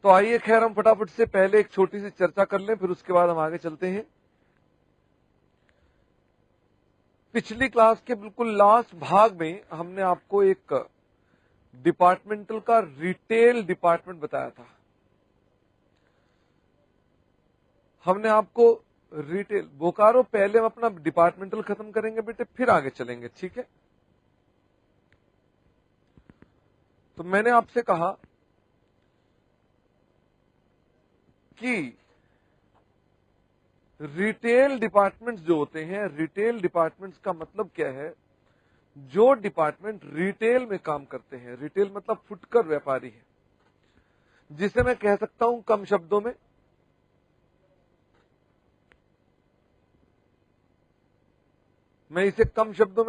तो आइए खैर हम फटाफट से पहले एक छोटी सी चर्चा कर लें, फिर उसके बाद हम आगे चलते हैं। पिछली क्लास के बिल्कुल लास्ट भाग में हमने आपको एक डिपार्टमेंटल का रिटेल डिपार्टमेंट बताया था। हमने आपको रिटेल बोकारो, पहले हम अपना डिपार्टमेंटल खत्म करेंगे बेटे, फिर आगे चलेंगे, ठीक है। तो मैंने आपसे कहा कि रिटेल डिपार्टमेंट्स जो होते हैं, रिटेल डिपार्टमेंट्स का मतलब क्या है, जो डिपार्टमेंट रिटेल में काम करते हैं, रिटेल मतलब फुटकर व्यापारी है, जिसे मैं कह सकता हूं कम शब्दों में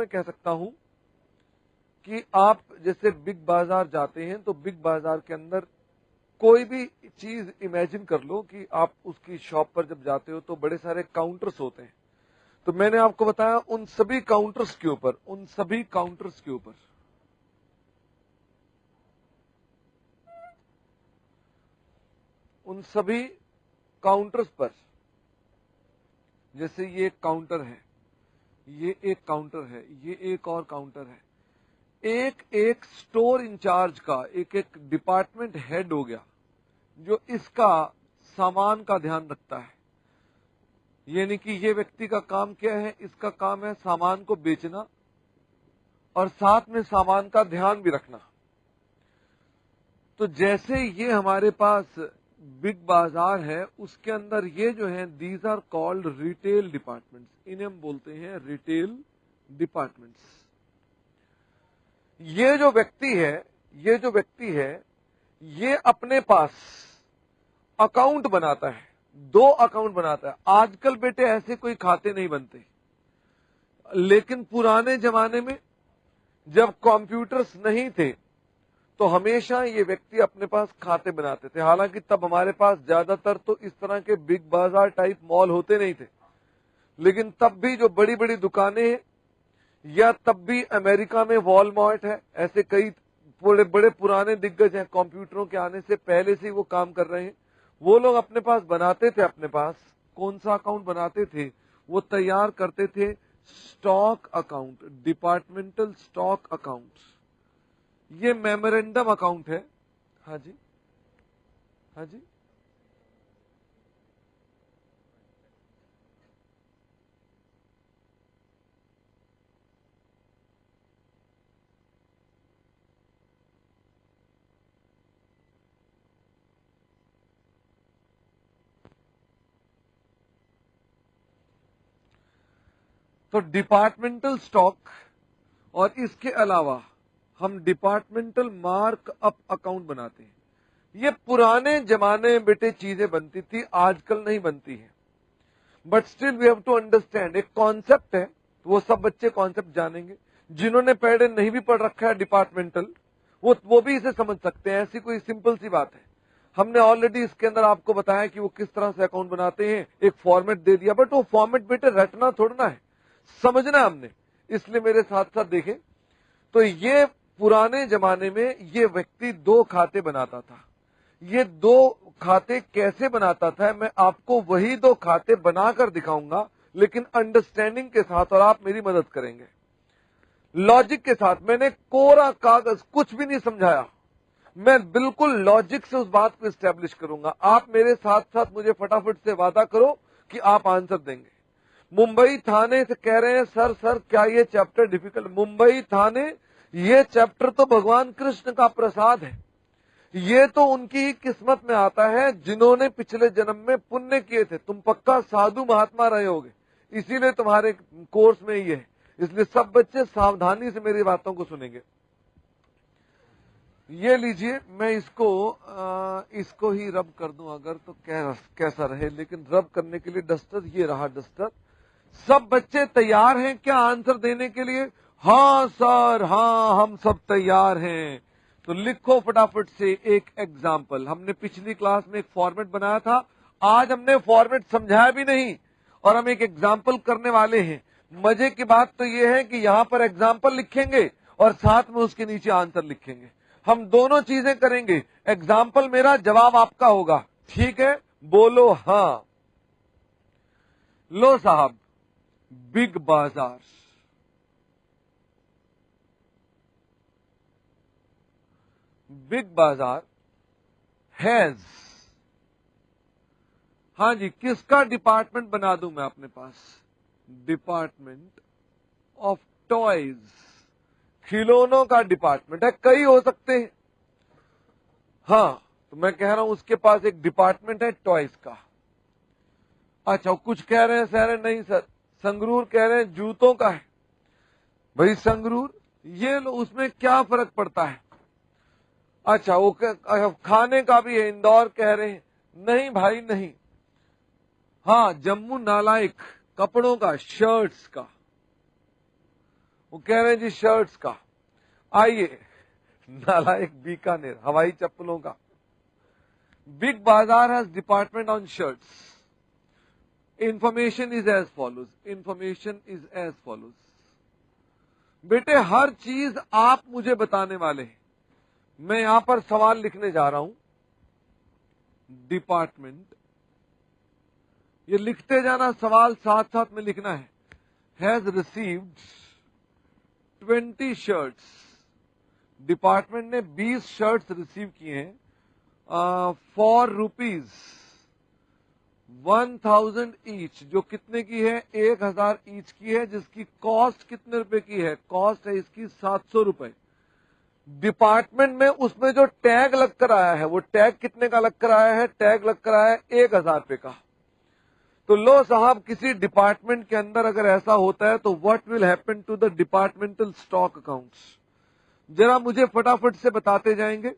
कह सकता हूं कि आप जैसे बिग बाजार जाते हैं, तो बिग बाजार के अंदर कोई भी चीज इमेजिन कर लो कि आप उसकी शॉप पर जब जाते हो तो बड़े सारे काउंटर्स होते हैं। तो मैंने आपको बताया उन सभी काउंटर्स के ऊपर उन सभी काउंटर्स पर, जैसे ये एक काउंटर है, ये एक काउंटर है, ये एक और काउंटर है, एक एक स्टोर इंचार्ज का एक एक डिपार्टमेंट हेड हो गया जो इसका सामान का ध्यान रखता है। यानी कि ये व्यक्ति का काम क्या है, इसका काम है सामान को बेचना और साथ में सामान का ध्यान भी रखना। तो जैसे ये हमारे पास बिग बाजार है, उसके अंदर ये जो है, these are called retail departments, इन्हें हम बोलते हैं रिटेल डिपार्टमेंट्स। ये जो व्यक्ति है ये अपने पास अकाउंट बनाता है, 2 अकाउंट बनाता है। आजकल बेटे ऐसे कोई खाते नहीं बनते, लेकिन पुराने जमाने में जब कंप्यूटर्स नहीं थे तो हमेशा ये व्यक्ति अपने पास खाते बनाते थे। हालांकि तब हमारे पास ज्यादातर तो इस तरह के बिग बाजार टाइप मॉल होते नहीं थे, लेकिन तब भी जो बड़ी बड़ी दुकानें हैं, या तब भी अमेरिका में वॉलमार्ट है, ऐसे कई बड़े बड़े पुराने दिग्गज हैं, कंप्यूटरों के आने से पहले से ही वो काम कर रहे हैं। वो लोग अपने पास बनाते थे, अपने पास कौन सा अकाउंट बनाते थे, वो तैयार करते थे stock account, departmental stock account. ये मेमोरेंडम अकाउंट है। हाँ जी, हाँ जी, तो डिपार्टमेंटल स्टॉक और इसके अलावा हम डिपार्टमेंटल मार्क अप अकाउंट बनाते हैं। ये पुराने जमाने में बेटे चीजें बनती थी, आजकल नहीं बनती है, but still we have to understand. एक कॉन्सेप्ट है, वो सब बच्चे कॉन्सेप्ट जानेंगे। जिन्होंने पहले नहीं भी पढ़ रखा है डिपार्टमेंटल, वो भी इसे समझ सकते हैं। ऐसी कोई सिंपल सी बात है। हमने ऑलरेडी इसके अंदर आपको बताया कि वो किस तरह से अकाउंट बनाते हैं, एक फॉर्मेट दे दिया, बट वो फॉर्मेट बेटे रटना थोड़ना है, समझना हमने। इसलिए मेरे साथ साथ देखें। तो ये पुराने जमाने में ये व्यक्ति 2 खाते बनाता था। ये 2 खाते कैसे बनाता था, मैं आपको वही 2 खाते बनाकर दिखाऊंगा, लेकिन अंडरस्टैंडिंग के साथ, और आप मेरी मदद करेंगे लॉजिक के साथ। मैंने कोरा कागज कुछ भी नहीं समझाया, मैं बिल्कुल लॉजिक से उस बात को एस्टेब्लिश करूंगा। आप मेरे साथ साथ मुझे फटाफट से वादा करो कि आप आंसर देंगे। मुंबई थाने से कह रहे हैं सर क्या ये चैप्टर डिफिकल्ट? मुंबई थाने, ये चैप्टर तो भगवान कृष्ण का प्रसाद है। ये तो उनकी ही किस्मत में आता है जिन्होंने पिछले जन्म में पुण्य किए थे। तुम पक्का साधु महात्मा रहे होगे, इसीलिए तुम्हारे कोर्स में ये है। इसलिए सब बच्चे सावधानी से मेरी बातों को सुनेंगे। ये लीजिए, मैं इसको ही रब कर दूं अगर, तो कैसा रहे, लेकिन रब करने के लिए डस्टर, ये रहा डस्टर। सब बच्चे तैयार हैं क्या आंसर देने के लिए? हाँ सर, हाँ हम सब तैयार हैं। तो लिखो फटाफट से एक एग्जाम्पल। हमने पिछली क्लास में एक फॉर्मेट बनाया था, आज हमने फॉर्मेट समझाया भी नहीं और हम एक एग्जाम्पल करने वाले हैं। मजे की बात तो यह है कि यहां पर एग्जाम्पल लिखेंगे और साथ में उसके नीचे आंसर लिखेंगे। हम दोनों चीजें करेंगे। एग्जाम्पल मेरा, जवाब आपका होगा। ठीक है, बोलो हां। लो साहब, बिग बाजार। बिग बाजार हैज, हां जी, किसका डिपार्टमेंट बना दूं मैं अपने पास? डिपार्टमेंट ऑफ टॉयज, खिलौनों का डिपार्टमेंट है। कई हो सकते हैं। हां, तो मैं कह रहा हूं उसके पास एक डिपार्टमेंट है टॉयज का। अच्छा, कुछ कह रहे हैं सर, नहीं सर, संगरूर कह रहे हैं जूतों का है। भाई संगरूर, ये लो, उसमें क्या फर्क पड़ता है? अच्छा, वो खाने का भी है, इंदौर कह रहे हैं। नहीं भाई नहीं। हाँ, जम्मू नालायक, कपड़ों का, शर्ट्स का। वो कह रहे हैं जी शर्ट्स का। आइए, नालायक बीकानेर, हवाई चप्पलों का। Big Bazaar has department on shirts. Information is as follows, information is as follows. बेटे, हर चीज आप मुझे बताने वाले हैं। मैं यहां पर सवाल लिखने जा रहा हूं। डिपार्टमेंट, ये लिखते जाना, सवाल साथ साथ में लिखना है। Has received 20 shirts. डिपार्टमेंट ने 20 शर्ट्स रिसीव किए हैं फॉर रुपीज 1000 ईच, जो कितने की है? 1000 ईच की है, जिसकी कॉस्ट कितने रुपए की है? कॉस्ट है इसकी 700 रुपए। डिपार्टमेंट में उसमें जो टैग लग कर आया है, वो टैग कितने का लग कर आया है? टैग लग कर आया है 1000 रुपए का। तो लो साहब, किसी डिपार्टमेंट के अंदर अगर ऐसा होता है तो what will happen to the departmental stock accounts? जरा मुझे फटाफट से बताते जाएंगे।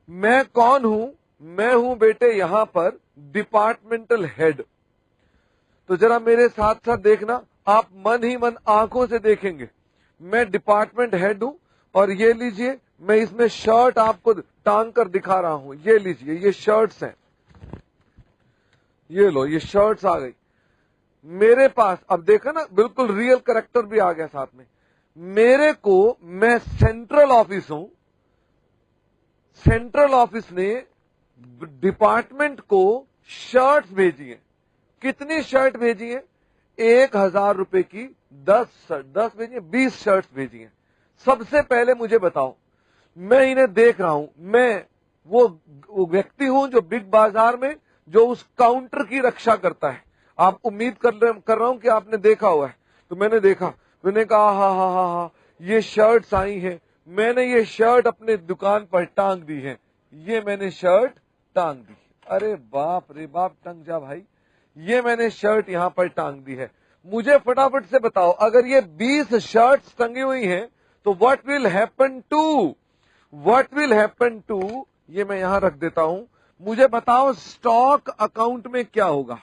मैं कौन हूं? मैं हूं बेटे यहां पर डिपार्टमेंटल हेड। तो जरा मेरे साथ साथ देखना, आप मन ही मन आंखों से देखेंगे। मैं डिपार्टमेंट हेड हूं, और ये लीजिए, मैं इसमें शर्ट आपको टांग कर दिखा रहा हूं। ये लीजिए, ये शर्ट्स हैं। ये लो, ये शर्ट्स आ गई मेरे पास। अब देखा ना, बिल्कुल रियल करेक्टर भी आ गया साथ में। मेरे को, मैं सेंट्रल ऑफिस हूं। सेंट्रल ऑफिस ने डिपार्टमेंट को शर्ट्स भेजी हैं। कितनी शर्ट भेजी हैं? 1000 रुपए की 10 भेजी हैं, 20 शर्ट्स भेजी हैं। सबसे पहले मुझे बताओ, मैं इन्हें देख रहा हूं। मैं वो व्यक्ति हूं जो बिग बाजार में, जो उस काउंटर की रक्षा करता है। आप उम्मीद कर रहा हूं कि आपने देखा हुआ है। तो मैंने देखा, मैंने कहा हा हा हा हा, ये शर्ट्स आई हैं। मैंने ये शर्ट अपने दुकान पर टांग दी है। ये मैंने शर्ट टांग दी। अरे बाप रे बाप, टंग जा भाई। ये मैंने शर्ट यहां पर टांग दी है। मुझे फटाफट से बताओ, अगर ये 20 शर्ट्स टंगी हुई हैं, तो what will happen to, what will happen to, ये मैं यहां रख देता हूं। मुझे बताओ, स्टॉक अकाउंट में क्या होगा?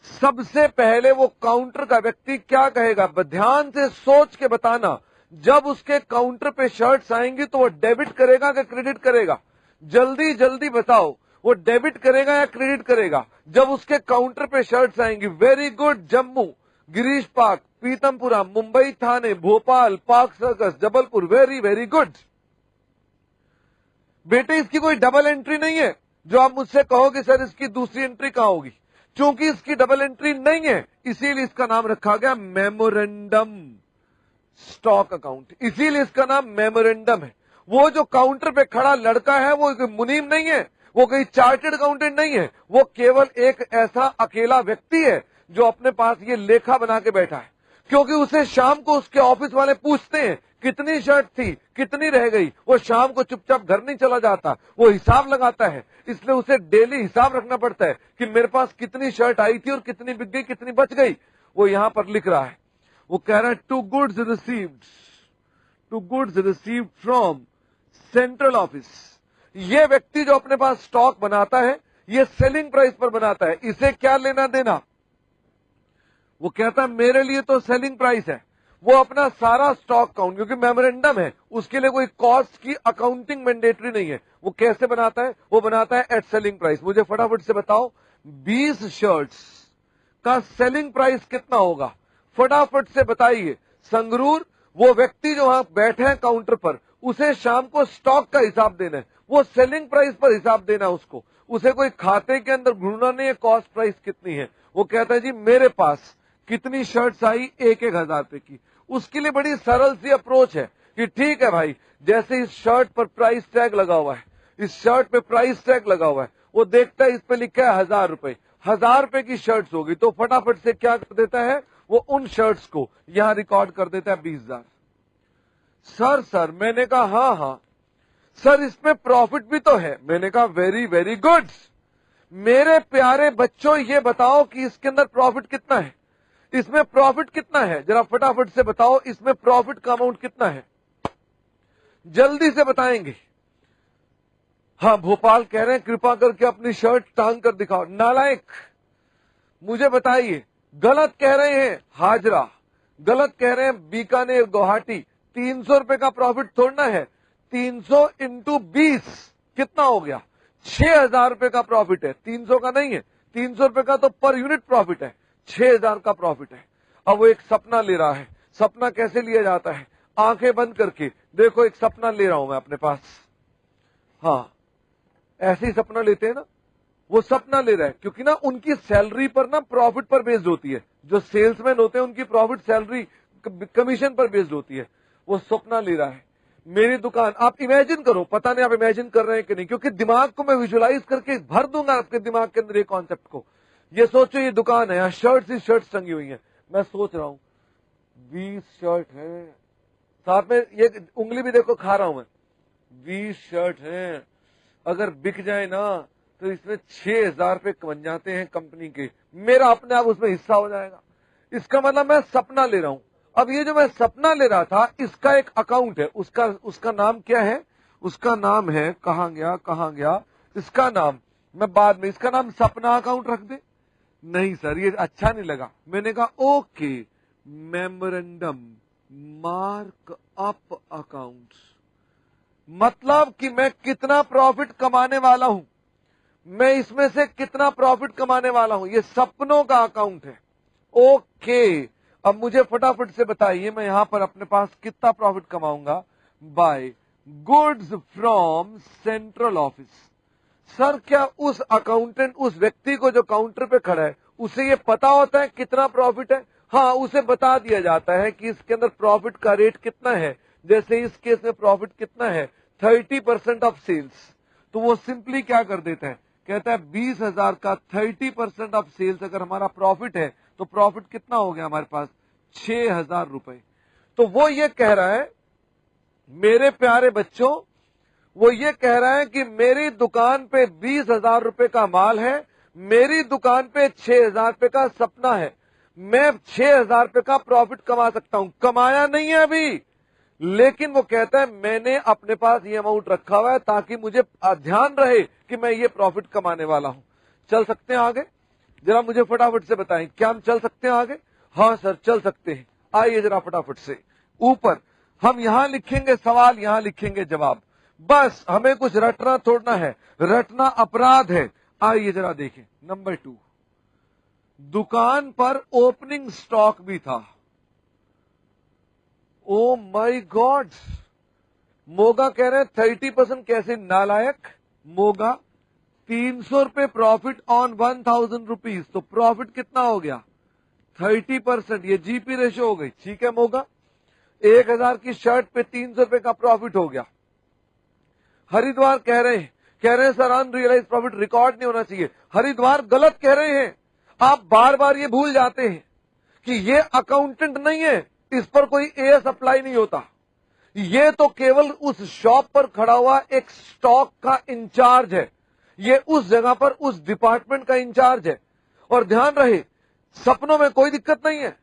सबसे पहले वो काउंटर का व्यक्ति क्या कहेगा? ध्यान से सोच के बताना। जब उसके काउंटर पे शर्ट्स आएंगी तो वो डेबिट करेगा कि क्रेडिट करेगा? जल्दी जल्दी बताओ, वो डेबिट करेगा या क्रेडिट करेगा जब उसके काउंटर पे शर्ट्स आएंगी? Very good. Jammu, Girish Park, Pitampura, Mumbai Thane, Bhopal, Park Circus, Jabalpur. Very very good बेटे। इसकी कोई डबल एंट्री नहीं है जो आप मुझसे कहोगे सर इसकी दूसरी एंट्री कहां होगी। क्योंकि इसकी डबल एंट्री नहीं है, इसीलिए इसका नाम रखा गया मेमोरेंडम स्टॉक अकाउंट। इसीलिए इसका नाम मेमोरेंडम है। वो जो काउंटर पे खड़ा लड़का है, वो मुनीम नहीं है, वो कोई चार्टर्ड अकाउंटेंट नहीं है। वो केवल एक ऐसा अकेला व्यक्ति है जो अपने पास ये लेखा बना के बैठा है। क्योंकि उसे शाम को उसके ऑफिस वाले पूछते हैं कितनी शर्ट थी, कितनी रह गई। वो शाम को चुपचाप घर नहीं चला जाता, वो हिसाब लगाता है। इसलिए उसे डेली हिसाब रखना पड़ता है कि मेरे पास कितनी शर्ट आई थी और कितनी बिक गई, कितनी बच गई। वो यहां पर लिख रहा है। वो कह रहा है to goods received from central office. ये व्यक्ति जो अपने पास स्टॉक बनाता है, ये सेलिंग प्राइस पर बनाता है। इसे क्या लेना देना? वो कहता है मेरे लिए तो सेलिंग प्राइस है। वो अपना सारा स्टॉक काउंट, क्योंकि मेमोरेंडम है, उसके लिए कोई कॉस्ट की अकाउंटिंग मैंडेटरी नहीं है। वो कैसे बनाता है? वो बनाता है एट सेलिंग प्राइस। मुझे फटाफट से बताओ, 20 शर्ट्स का सेलिंग प्राइस कितना होगा? फटाफट से बताइए। संगरूर, वो व्यक्ति जो वहां बैठे हैं काउंटर पर, उसे शाम को स्टॉक का हिसाब देना है, वो सेलिंग प्राइस पर हिसाब देना है उसको। उसे कोई खाते के अंदर ढूंढना नहीं है कॉस्ट प्राइस कितनी है। वो कहता है जी मेरे पास कितनी शर्ट्स आई, 1,000 रुपए की। उसके लिए बड़ी सरल सी अप्रोच है कि ठीक है भाई, जैसे इस शर्ट पर प्राइस टैग लगा हुआ है, इस शर्ट पे प्राइस टैग लगा हुआ है, वो देखता है इस पे लिखा है 1,000 रुपए, 1,000 रुपए की शर्ट्स होगी, तो फटाफट से क्या कर देता है, वो उन शर्ट्स को यहां रिकॉर्ड कर देता है 20,000। सर मैंने कहा हाँ हाँ सर, इसमें प्रॉफिट भी तो है। मैंने कहा वेरी वेरी गुड। मेरे प्यारे बच्चों, ये बताओ कि इसके अंदर प्रॉफिट कितना है, इसमें प्रॉफिट कितना है, जरा फटाफट से बताओ इसमें प्रॉफिट का अमाउंट कितना है, जल्दी से बताएंगे। हाँ, भोपाल कह रहे हैं कृपा करके अपनी शर्ट टांग कर दिखाओ। नालायक, मुझे बताइए, गलत कह रहे हैं हाजरा, गलत कह रहे हैं बीकानेर, गुवाहाटी। 300 रुपए का प्रॉफिट थोड़ना है, 300 इंटू 20 कितना हो गया, 6,000 रुपए का प्रॉफिट है। 300 का नहीं है, 300 रुपए का तो पर यूनिट प्रॉफिट है, 6,000 का प्रॉफिट है। अब वो एक सपना ले रहा है। सपना कैसे लिया जाता है, आंखें बंद करके देखो, एक सपना ले रहा हूं मैं अपने पास। हाँ, ऐसे ही सपना लेते हैं ना, वो सपना ले रहा है, क्योंकि ना उनकी सैलरी पर ना प्रॉफिट पर बेस्ड होती है। जो सेल्समैन होते हैं उनकी प्रॉफिट सैलरी कमीशन पर बेस्ड होती है। वो सपना ले रहा है, मेरी दुकान। आप इमेजिन करो, पता नहीं आप इमेजिन कर रहे हैं कि नहीं, क्योंकि दिमाग को मैं विजुअलाइज करके भर दूंगा आपके दिमाग के अंदर ये कॉन्सेप्ट को। ये सोचो, ये दुकान है, यहाँ शर्ट्स ही शर्ट्स टंगी हुई है। मैं सोच रहा हूं 20 शर्ट है, साथ में ये उंगली भी देखो खा रहा हूं मैं, 20 शर्ट है, अगर बिक जाए ना तो इसमें 6,000 रुपए बन जाते हैं कंपनी के, मेरा अपने आप उसमें हिस्सा हो जाएगा। इसका मतलब मैं सपना ले रहा हूं। अब ये जो मैं सपना ले रहा था, इसका एक अकाउंट है, उसका नाम क्या है, उसका नाम है, कहां गया इसका नाम, मैं बाद में इसका नाम सपना अकाउंट रख दे। नहीं सर, ये अच्छा नहीं लगा। मैंने कहा okay, memorandum mark up account, मतलब कि मैं कितना प्रॉफिट कमाने वाला हूं, मैं इसमें से कितना प्रॉफिट कमाने वाला हूं, ये सपनों का अकाउंट है। ओके, अब मुझे फटाफट से बताइए, मैं यहां पर अपने पास कितना प्रॉफिट कमाऊंगा, by goods from central office. Sir, क्या उस अकाउंटेंट, उस व्यक्ति को जो काउंटर पे खड़ा है, उसे ये पता होता है कितना प्रॉफिट है? हाँ, उसे बता दिया जाता है कि इसके अंदर प्रॉफिट का रेट कितना है। जैसे इस केस में प्रॉफिट कितना है, 30% ऑफ सेल्स। तो वो सिंपली क्या कर देता है, कहता है 20,000 का 30% ऑफ सेल्स अगर हमारा प्रॉफिट है, तो प्रॉफिट कितना हो गया हमारे पास, 6,000 रुपए। तो वो ये कह रहा है, मेरे प्यारे बच्चों, वो ये कह रहा है कि मेरी दुकान पे 20,000 रुपए का माल है, मेरी दुकान पे 6,000 रुपए का सपना है, मैं 6,000 रुपए का प्रॉफिट कमा सकता हूं। कमाया नहीं है अभी, लेकिन वो कहता है मैंने अपने पास ये अमाउंट रखा हुआ है ताकि मुझे ध्यान रहे कि मैं ये प्रॉफिट कमाने वाला हूं। चल सकते हैं आगे? जरा मुझे फटाफट से बताएं, क्या हम चल सकते हैं आगे? हाँ सर, चल सकते हैं। आइए जरा फटाफट से ऊपर, हम यहां लिखेंगे सवाल, यहां लिखेंगे जवाब। बस हमें कुछ रटना थोड़ना है, रटना अपराध है। आइए जरा देखें, नंबर 2, दुकान पर ओपनिंग स्टॉक भी था। ओ माय गॉड, मोगा कह रहे हैं 30% कैसे, नालायक मोगा। 300 रुपए प्रॉफिट ऑन 1,000 रुपीज, तो प्रॉफिट कितना हो गया, 30%। ये जीपी रेशो हो गई, ठीक है मोगा। 1,000 की शर्ट पे 300 रुपए का प्रॉफिट हो गया। हरिद्वार कह रहे हैं सर अनरियलाइज प्रॉफिट रिकॉर्ड नहीं होना चाहिए। हरिद्वार गलत कह रहे हैं, आप बार बार ये भूल जाते हैं कि ये अकाउंटेंट नहीं है, इस पर कोई एएस अप्लाई नहीं होता। ये तो केवल उस शॉप पर खड़ा हुआ एक स्टॉक का इंचार्ज है, ये उस जगह पर उस डिपार्टमेंट का इंचार्ज है। और ध्यान रहे, सपनों में कोई दिक्कत नहीं है।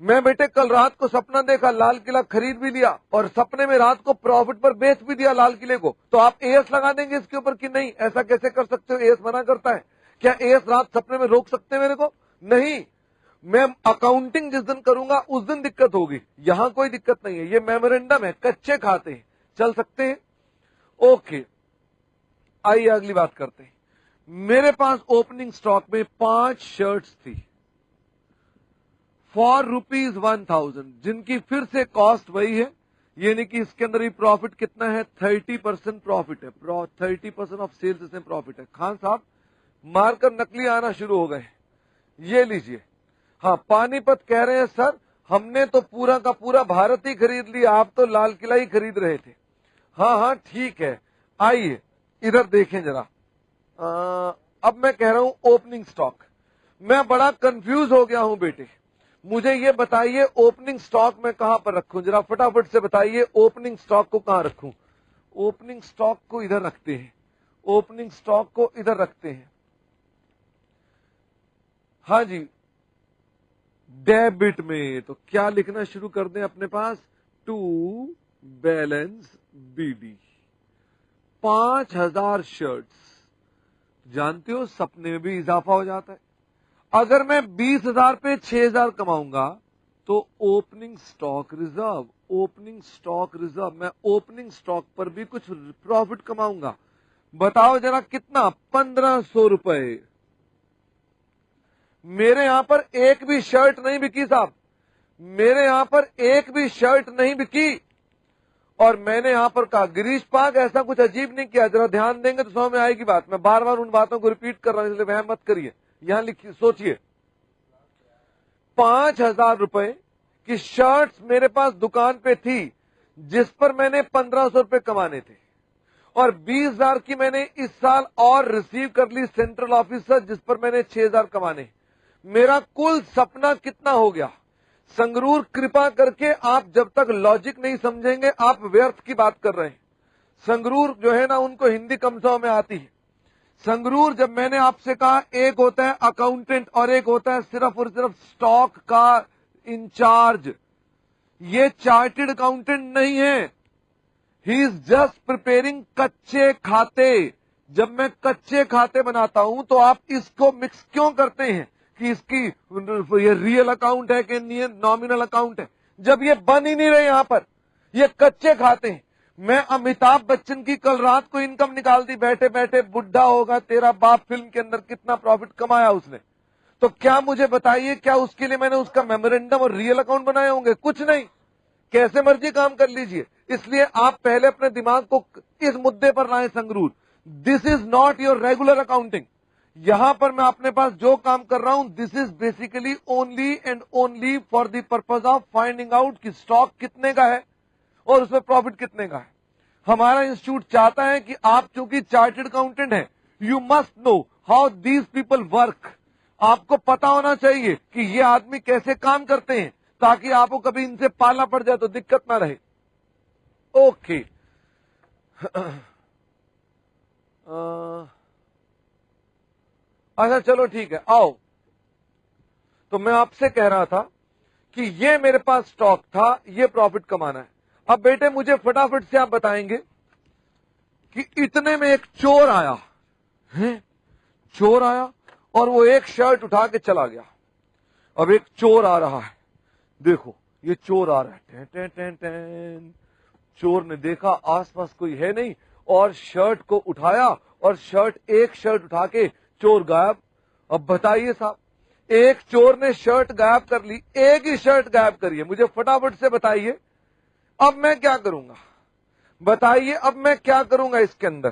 मैं बेटे कल रात को सपना देखा, लाल किला खरीद भी लिया और सपने में रात को प्रॉफिट पर बेच भी दिया लाल किले को, तो आप एएस लगा देंगे इसके ऊपर कि नहीं? ऐसा कैसे कर सकते हो, एएस मना करता है। क्या एएस रात सपने में रोक सकते हैं मेरे को? नहीं। मैं अकाउंटिंग जिस दिन करूंगा उस दिन दिक्कत होगी, यहां कोई दिक्कत नहीं है। ये मेमोरेंडम है, कच्चे खाते हैं, चल सकते हैं। ओके, आइए अगली बात करते हैं। मेरे पास ओपनिंग स्टॉक में 5 शर्ट्स थी फॉर ₹1,000, जिनकी फिर से कॉस्ट वही है, यानी कि इसके अंदर ही प्रॉफिट कितना है, 30% प्रॉफिट है, 30% ऑफ सेल्स इसमें प्रॉफिट है। खान साहब मारकर नकली आना शुरू हो गए, ये लीजिए। हाँ, पानीपत कह रहे हैं सर हमने तो पूरा का पूरा भारत ही खरीद लिया, आप तो लाल किला ही खरीद रहे थे। हाँ हाँ ठीक है, आइए इधर देखें जरा। अब मैं कह रहा हूं ओपनिंग स्टॉक। मैं बड़ा कंफ्यूज हो गया हूं बेटे, मुझे ये बताइए ओपनिंग स्टॉक मैं कहां पर रखूं, जरा फटाफट से बताइए ओपनिंग स्टॉक को कहां रखूं। ओपनिंग स्टॉक को इधर रखते हैं, ओपनिंग स्टॉक को इधर रखते हैं। हाँ जी, डेबिट में तो क्या लिखना शुरू कर दें अपने पास, टू बैलेंस बीडी 5000 शर्ट्स। जानते हो सपने में भी इजाफा हो जाता है। अगर मैं 20,000 पे 6,000 कमाऊंगा तो opening stock reserve, opening stock reserve, मैं ओपनिंग स्टॉक पर भी कुछ प्रॉफिट कमाऊंगा। बताओ जरा कितना, 1500 रुपए। मेरे यहां पर एक भी शर्ट नहीं बिकी साहब, मेरे यहां पर एक भी शर्ट नहीं बिकी। और मैंने यहां पर कहा गिरीश पाक ऐसा कुछ अजीब नहीं किया, जरा ध्यान देंगे तो समझ में आएगी बात। मैं बार बार उन बातों को रिपीट कर रहा हूं, इसलिए वह मत करिए। यहां लिखिए, सोचिए 5,000 रुपए की शर्ट्स मेरे पास दुकान पे थी जिस पर मैंने 1,500 रुपए कमाने थे, और 20,000 की मैंने इस साल और रिसीव कर ली सेंट्रल ऑफिस से जिस पर मैंने 6,000 कमाने। मेरा कुल सपना कितना हो गया। संगरूर कृपा करके आप जब तक लॉजिक नहीं समझेंगे आप व्यर्थ की बात कर रहे हैं। संगरूर जो है ना उनको हिंदी कम सौ में आती है। संगरूर जब मैंने आपसे कहा एक होता है अकाउंटेंट और एक होता है सिर्फ और सिर्फ स्टॉक का इंचार्ज, ये चार्टेड अकाउंटेंट नहीं है, ही इज जस्ट प्रिपेयरिंग कच्चे खाते। जब मैं कच्चे खाते बनाता हूं तो आप इसको मिक्स क्यों करते हैं कि इसकी ये रियल अकाउंट है कि नॉमिनल अकाउंट है, जब ये बन ही नहीं रहे यहां पर, ये कच्चे खाते हैं। मैं अमिताभ बच्चन की कल रात को इनकम निकाल दी, बैठे बैठे बुढ़ा होगा तेरा बाप फिल्म के अंदर कितना प्रॉफिट कमाया उसने, तो क्या मुझे बताइए क्या उसके लिए मैंने उसका मेमोरेंडम और रियल अकाउंट बनाए होंगे? कुछ नहीं, कैसे मर्जी काम कर लीजिए। इसलिए आप पहले अपने दिमाग को इस मुद्दे पर लाएं Sangrur, this is not your regular accounting. यहां पर मैं अपने पास जो काम कर रहा हूं this is basically only and only for the purpose of finding out कि स्टॉक कितने का है और उसमें प्रॉफिट कितने का है। हमारा इंस्टीट्यूट चाहता है कि आप चूंकि चार्टेड अकाउंटेंट हैं, you must know how these people work. आपको पता होना चाहिए कि ये आदमी कैसे काम करते हैं, ताकि आपको कभी इनसे पाला पड़ जाए तो दिक्कत ना रहे। ओके अच्छा चलो ठीक है, आओ। तो मैं आपसे कह रहा था कि ये मेरे पास स्टॉक था, ये प्रॉफिट कमाना है। अब बेटे मुझे फटाफट से आप बताएंगे कि इतने में एक चोर आया है, चोर आया और वो एक शर्ट उठा के चला गया। अब एक चोर आ रहा है, देखो ये चोर आ रहा है, टें टें टें टें। चोर ने देखा आसपास कोई है नहीं और शर्ट को उठाया और एक शर्ट उठा के चोर गायब। अब बताइए साहब, एक चोर ने शर्ट गायब कर ली, एक ही शर्ट गायब करी है, मुझे फटाफट से बताइए अब मैं क्या करूंगा, बताइए अब मैं क्या करूंगा इसके अंदर।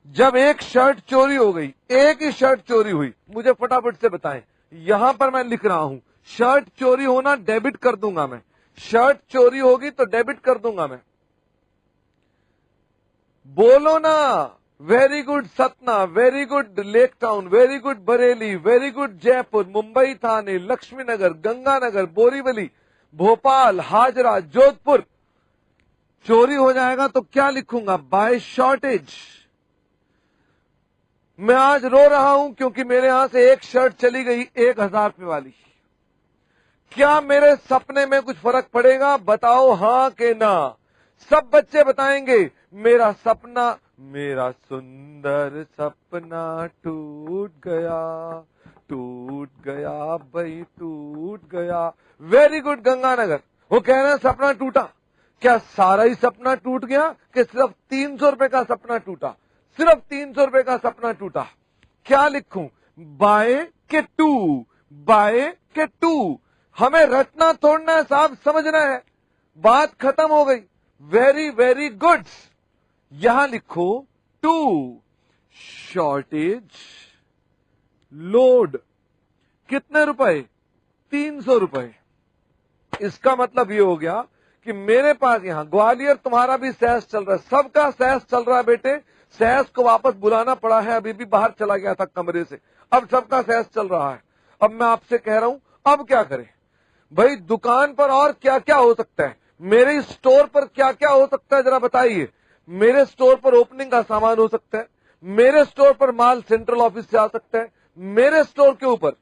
जब एक शर्ट चोरी हो गई, एक ही शर्ट चोरी हुई, मुझे फटाफट से बताएं। यहां पर मैं लिख रहा हूं शर्ट चोरी होना डेबिट कर दूंगा मैं, शर्ट चोरी होगी तो डेबिट कर दूंगा मैं। बोलो ना, very good Satna, very good Lake Town, very good Bareilly, very good Jaipur, Mumbai, Thane, Laxminagar, Ganganagar, Borivali, Bhopal, Hazra, Jodhpur. चोरी हो जाएगा तो क्या लिखूंगा, बाय शॉर्टेज। मैं आज रो रहा हूं क्योंकि मेरे यहां से एक शर्ट चली गई 1,000 रुपए वाली। क्या मेरे सपने में कुछ फर्क पड़ेगा, बताओ हां के ना। सब बच्चे बताएंगे मेरा सपना, मेरा सुंदर सपना टूट गया, टूट गया भाई टूट गया। वेरी गुड गंगानगर, वो कह रहे हैं सपना टूटा। क्या सारा ही सपना टूट गया कि सिर्फ 300 रुपए का सपना टूटा, सिर्फ 300 रुपए का सपना टूटा। क्या लिखूं, बाय के टू, बाय के टू। हमें रटना तोड़ना है साहब, समझना है, बात खत्म हो गई। Very very goods. यहां लिखो टू शॉर्टेज लोड कितने रुपए? 300 रुपए। इसका मतलब ये हो गया कि मेरे पास यहां ग्वालियर तुम्हारा भी सेस चल रहा है, सबका सेस चल रहा है बेटे। सेस को वापस बुलाना पड़ा है, अभी भी बाहर चला गया था कमरे से, अब सबका सेस चल रहा है। अब मैं आपसे कह रहा हूं अब क्या करें भाई? दुकान पर और क्या क्या हो सकता है? मेरे स्टोर पर क्या क्या हो सकता है जरा बताइए। मेरे स्टोर पर ओपनिंग का सामान हो सकता है, मेरे स्टोर पर माल सेंट्रल ऑफिस से आ सकता है, मेरे स्टोर के ऊपर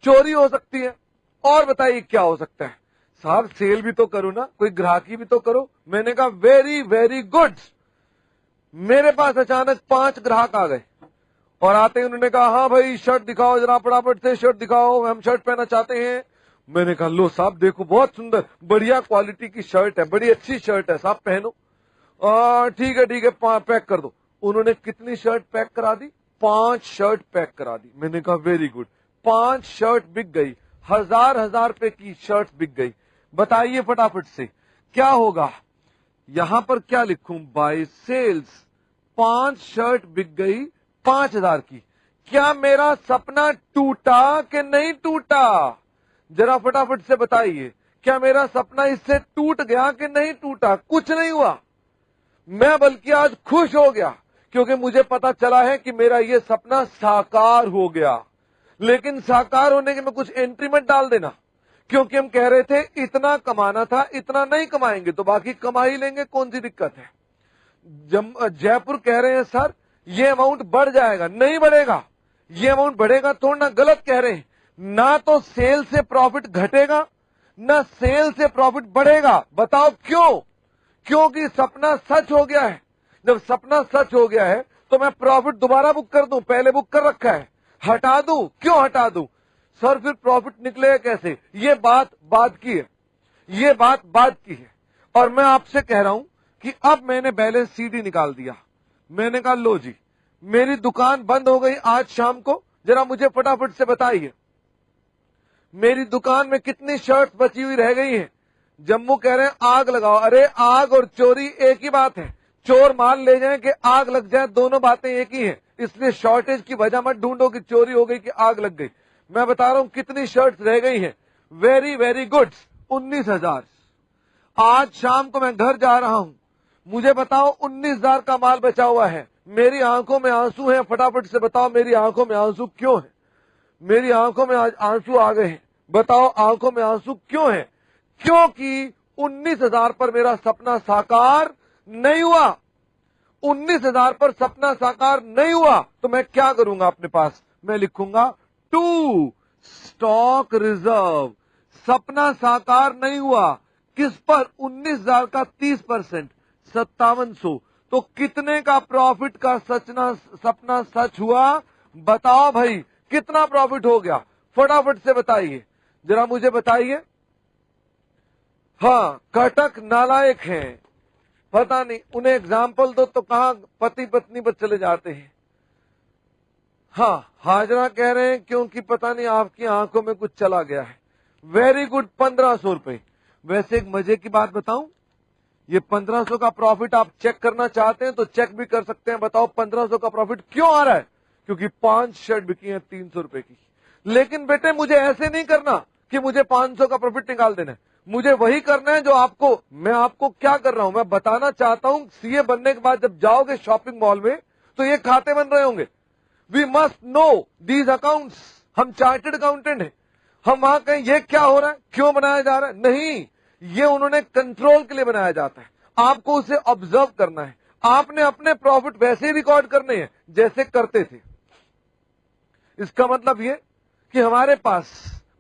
चोरी हो सकती है, और बताइए क्या हो सकता है? साहब सेल भी तो करो ना, कोई ग्राहकी भी तो करो। मैंने कहा वेरी वेरी गुड। मेरे पास अचानक 5 ग्राहक आ गए और आते ही उन्होंने कहा हाँ भाई शर्ट दिखाओ जरा, फटाफट से शर्ट दिखाओ, हम शर्ट पहनना चाहते हैं। मैंने कहा लो साहब देखो बहुत सुंदर बढ़िया क्वालिटी की शर्ट है, बड़ी अच्छी शर्ट है साहब पहनो। ठीक है पैक कर दो। उन्होंने कितनी शर्ट पैक करा दी? 5 शर्ट पैक करा दी। मैंने कहा वेरी गुड। 5 शर्ट बिक गई, हजार रुपए की शर्ट बिक गई। बताइए फटाफट से क्या होगा? यहां पर क्या लिखूं? बाय सेल्स 5 शर्ट बिक गई 5000 की। क्या मेरा सपना टूटा कि नहीं टूटा? जरा फटाफट से बताइए, क्या मेरा सपना इससे टूट गया कि नहीं टूटा? कुछ नहीं हुआ। मैं बल्कि आज खुश हो गया क्योंकि मुझे पता चला है कि मेरा यह सपना साकार हो गया। लेकिन साकार होने के में कुछ एंट्री मत डाल देना, क्योंकि हम कह रहे थे इतना कमाना था, इतना नहीं कमाएंगे तो बाकी कमा ही लेंगे, कौन सी दिक्कत है? जयपुर कह रहे हैं सर ये अमाउंट बढ़ जाएगा, नहीं बढ़ेगा। ये अमाउंट बढ़ेगा थोड़ा ना, गलत कह रहे हैं। ना तो सेल से प्रॉफिट घटेगा ना सेल से प्रॉफिट बढ़ेगा। बताओ क्यों? क्योंकि सपना सच हो गया है। जब सपना सच हो गया है तो मैं प्रॉफिट दोबारा बुक कर दूं? पहले बुक कर रखा है, हटा दूं? क्यों हटा दूं सर? फिर प्रॉफिट निकलेगा कैसे? ये बात की है, ये बात की है। और मैं आपसे कह रहा हूं कि अब मैंने बैलेंस सीडी निकाल दिया। मैंने कहा लो जी मेरी दुकान बंद हो गई आज शाम को, जरा मुझे फटाफट से बताइए मेरी दुकान में कितनी शर्ट्स बची हुई रह गई हैं? जम्मू कह रहे हैं आग लगाओ। अरे आग और चोरी एक ही बात है। चोर माल ले जाए कि आग लग जाए, दोनों बातें एक ही हैं। इसलिए शॉर्टेज की वजह मत ढूंढो कि चोरी हो गई कि आग लग गई। मैं बता रहा हूं कितनी शर्ट्स रह गई हैं। Very very good, 19,000। आज शाम को मैं घर जा रहा हूं, मुझे बताओ 19,000 का माल बचा हुआ है। मेरी आंखों में आंसू हैं, फटाफट से बताओ मेरी आंखों में आंसू क्यों है? मेरी आंखों में आज आंसू आ गए हैं। बताओ आंखों में आंसू क्यों है? क्योंकि 19,000 पर मेरा सपना साकार नहीं हुआ। 19,000 पर सपना साकार नहीं हुआ तो मैं क्या करूंगा? अपने पास मैं लिखूंगा टू स्टॉक रिजर्व। सपना साकार नहीं हुआ किस पर? 19,000 का 30%, 5700। तो कितने का प्रॉफिट का सपना सच हुआ? बताओ भाई कितना प्रॉफिट हो गया? फटाफट से बताइए, जरा मुझे बताइए। हाँ कटक नालायक हैं, पता नहीं उन्हें एग्जाम्पल दो तो कहां पति पत्नी पर चले जाते हैं। हाँ हाजरा कह रहे हैं क्योंकि पता नहीं आपकी आंखों में कुछ चला गया है। वेरी गुड, 1500 रुपए। वैसे एक मजे की बात बताऊं, ये 1500 का प्रॉफिट आप चेक करना चाहते हैं तो चेक भी कर सकते हैं। बताओ 1500 का प्रॉफिट क्यों आ रहा है? क्योंकि 5 शर्ट बिकी हैं 300 रुपए की। लेकिन बेटे मुझे ऐसे नहीं करना कि मुझे 500 का प्रॉफिट निकाल देना है। मुझे वही करना है जो मैं आपको क्या कर रहा हूं, मैं बताना चाहता हूं। सीए बनने के बाद जब जाओगे शॉपिंग मॉल में तो ये खाते बन रहे होंगे। We must know these accounts. हम चार्टेड अकाउंटेंट हैं। हम वहां कहें ये क्या हो रहा है, क्यों बनाया जा रहा है? नहीं, ये उन्होंने कंट्रोल के लिए बनाया जाता है। आपको उसे ऑब्जर्व करना है। आपने अपने प्रॉफिट वैसे ही रिकॉर्ड करने हैं जैसे करते थे। इसका मतलब ये कि हमारे पास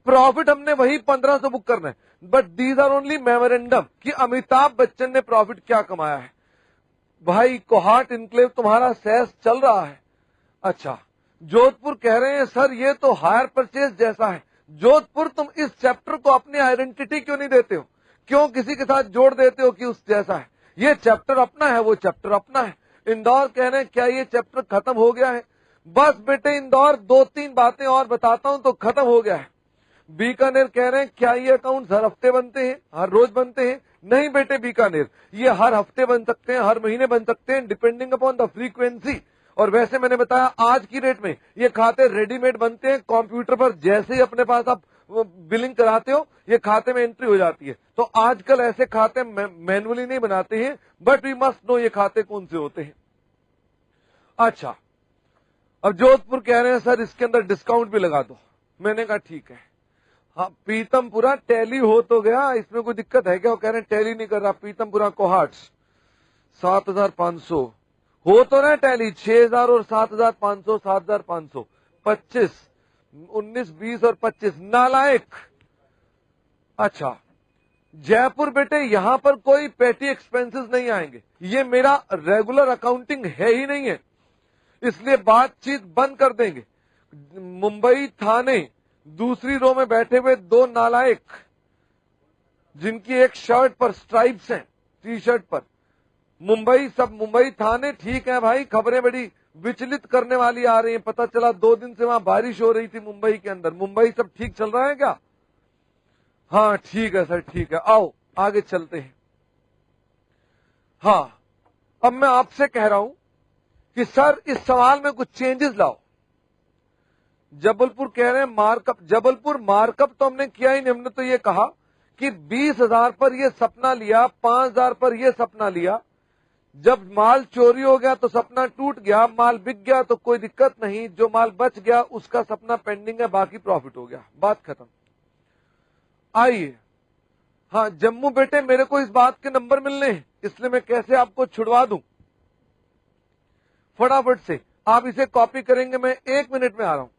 प्रॉफिट हमने वही 1500 बुक करना है, but these are only memorandum कि अमिताभ बच्चन ने प्रॉफिट क्या कमाया है। भाई कोहाट इनक्लेव तुम्हारा सेस चल रहा है। अच्छा, जोधपुर कह रहे हैं सर ये तो हायर परचेज जैसा है। जोधपुर तुम इस चैप्टर को अपनी आइडेंटिटी क्यों नहीं देते हो? क्यों किसी के साथ जोड़ देते हो कि उस जैसा है? ये चैप्टर अपना है, वो चैप्टर अपना है। इंदौर कह रहे हैं क्या ये चैप्टर खत्म हो गया है? बस बेटे इंदौर 2-3 बातें और बताता हूं तो खत्म हो गया है। बीकानेर कह रहे हैं क्या ये अकाउंट हर हफ्ते बनते हैं, हर रोज बनते हैं? नहीं बेटे बीकानेर, ये हर हफ्ते बन सकते हैं, हर महीने बन सकते हैं, डिपेंडिंग अपॉन द फ्रीक्वेंसी। और वैसे मैंने बताया आज की डेट में ये खाते रेडीमेड बनते हैं, कंप्यूटर पर जैसे ही अपने पास आप बिलिंग कराते हो ये खाते में एंट्री हो जाती है। तो आजकल ऐसे खाते मैनुअली नहीं बनाते हैं, बट वी मस्ट नो ये खाते कौन से होते हैं। अच्छा, अब जोधपुर कह रहे हैं सर इसके अंदर डिस्काउंट भी लगा दो। मैंने कहा ठीक है। हाँ, पीतमपुरा टैली हो तो गया, इसमें कोई दिक्कत है क्या? वो कह रहे हैं टैली नहीं कर रहा। पीतमपुरा कोहाट्स 7,500 हो तो ना टैली, 6,000 और 7,500, 7,500, 25, 19, 20 और 25 नालायक। अच्छा, जयपुर बेटे यहां पर कोई पेटी एक्सपेंसेस नहीं आएंगे, ये मेरा रेगुलर अकाउंटिंग है ही नहीं है, इसलिए बातचीत बंद कर देंगे। मुंबई थाने दूसरी रो में बैठे हुए दो नालायक जिनकी एक शर्ट पर स्ट्राइप्स हैं, टी शर्ट पर मुंबई थाने, ठीक है भाई, खबरें बड़ी विचलित करने वाली आ रही हैं। पता चला 2 दिन से वहां बारिश हो रही थी मुंबई के अंदर। मुंबई सब ठीक चल रहा है क्या? हाँ ठीक है सर, ठीक है, आओ आगे चलते हैं। हाँ, अब मैं आपसे कह रहा हूं कि सर इस सवाल में कुछ चेंजेस लाओ। जबलपुर कह रहे हैं मार्कअप, जबलपुर मार्कअप तो हमने किया ही नहीं। हमने तो ये कहा कि 20,000 पर ये सपना लिया, 5,000 पर ये सपना लिया, जब माल चोरी हो गया तो सपना टूट गया, माल बिक गया तो कोई दिक्कत नहीं, जो माल बच गया उसका सपना पेंडिंग है, बाकी प्रॉफिट हो गया, बात खत्म। आइए, हाँ जम्मू बेटे मेरे को इस बात के नंबर मिलने हैं, इसलिए मैं कैसे आपको छुड़वा दूं। फटाफट से आप इसे कॉपी करेंगे, मैं 1 मिनट में आ रहा हूं।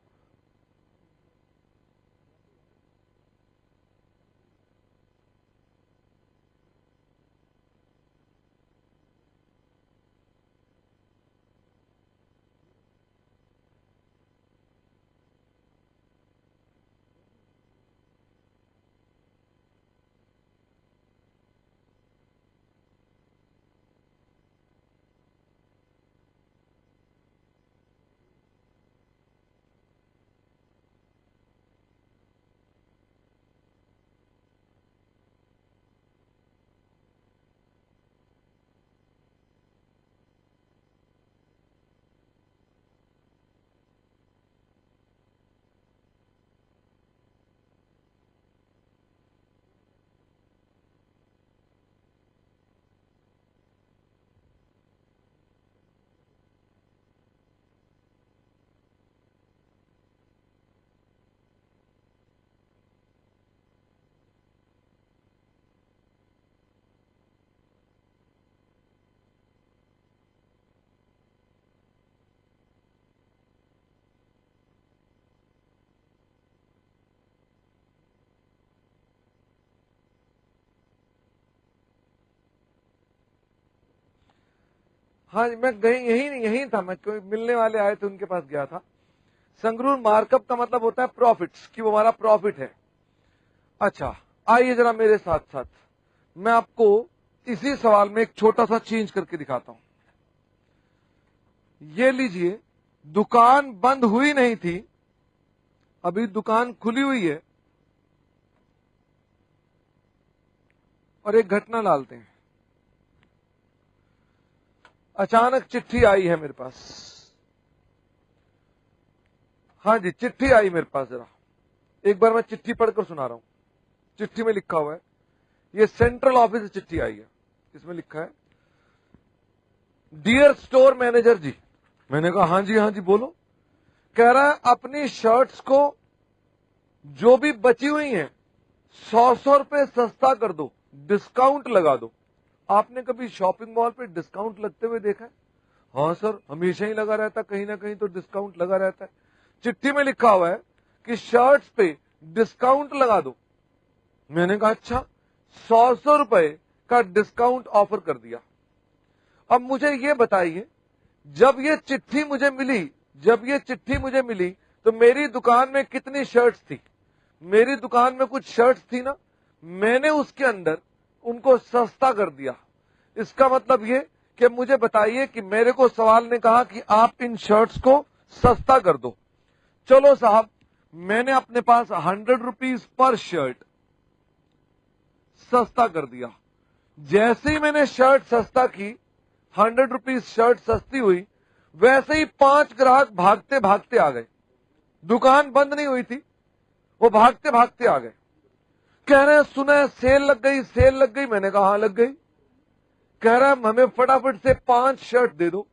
हाँ मैं यही था, मैं कोई मिलने वाले आए थे उनके पास गया था। संगरूर मार्कअप का मतलब होता है प्रॉफिट्स, कि वो हमारा प्रॉफिट है। अच्छा, आइए जरा मेरे साथ साथ मैं आपको इसी सवाल में एक छोटा सा चेंज करके दिखाता हूं। ये लीजिए, दुकान बंद हुई नहीं थी, अभी दुकान खुली हुई है, और एक घटना डालते हैं। अचानक चिट्ठी आई है मेरे पास। हाँ जी, चिट्ठी आई मेरे पास, जरा एक बार मैं चिट्ठी पढ़कर सुना रहा हूं। चिट्ठी में लिखा हुआ है, ये सेंट्रल ऑफिस से चिट्ठी आई है, इसमें लिखा है डियर स्टोर मैनेजर जी। मैंने कहा हाँ जी बोलो। कह रहा है अपनी शर्ट्स को जो भी बची हुई हैं 100 रुपए सस्ता कर दो, डिस्काउंट लगा दो। आपने कभी शॉपिंग मॉल पे डिस्काउंट लगते हुए देखा है? हाँ सर, हमेशा ही लगा रहता, कहीं ना कहीं तो डिस्काउंट लगा रहता है। चिट्ठी में लिखा हुआ है कि शर्ट्स पे डिस्काउंट लगा दो। मैंने कहा अच्छा, 100 रुपए का डिस्काउंट ऑफर कर दिया। अब मुझे ये बताइए, जब ये चिट्ठी मुझे मिली तो मेरी दुकान में कितनी शर्ट्स थी? मेरी दुकान में कुछ शर्ट्स थी ना, मैंने उसके अंदर उनको सस्ता कर दिया। इसका मतलब ये कि मुझे बताइए कि मेरे को सवाल ने कहा कि आप इन शर्ट्स को सस्ता कर दो। चलो साहब, मैंने अपने पास 100 रुपीज पर शर्ट सस्ता कर दिया। जैसे ही मैंने शर्ट सस्ता की, 100 रुपीज शर्ट सस्ती हुई, वैसे ही 5 ग्राहक भागते भागते आ गए। दुकान बंद नहीं हुई थी, वो भागते भागते आ गए। कह रहे हैं सुना है सेल लग गई, सेल लग गई। मैंने कहा हाँ लग गई। कह रहा है हमें फटाफट से 5 शर्ट दे दो।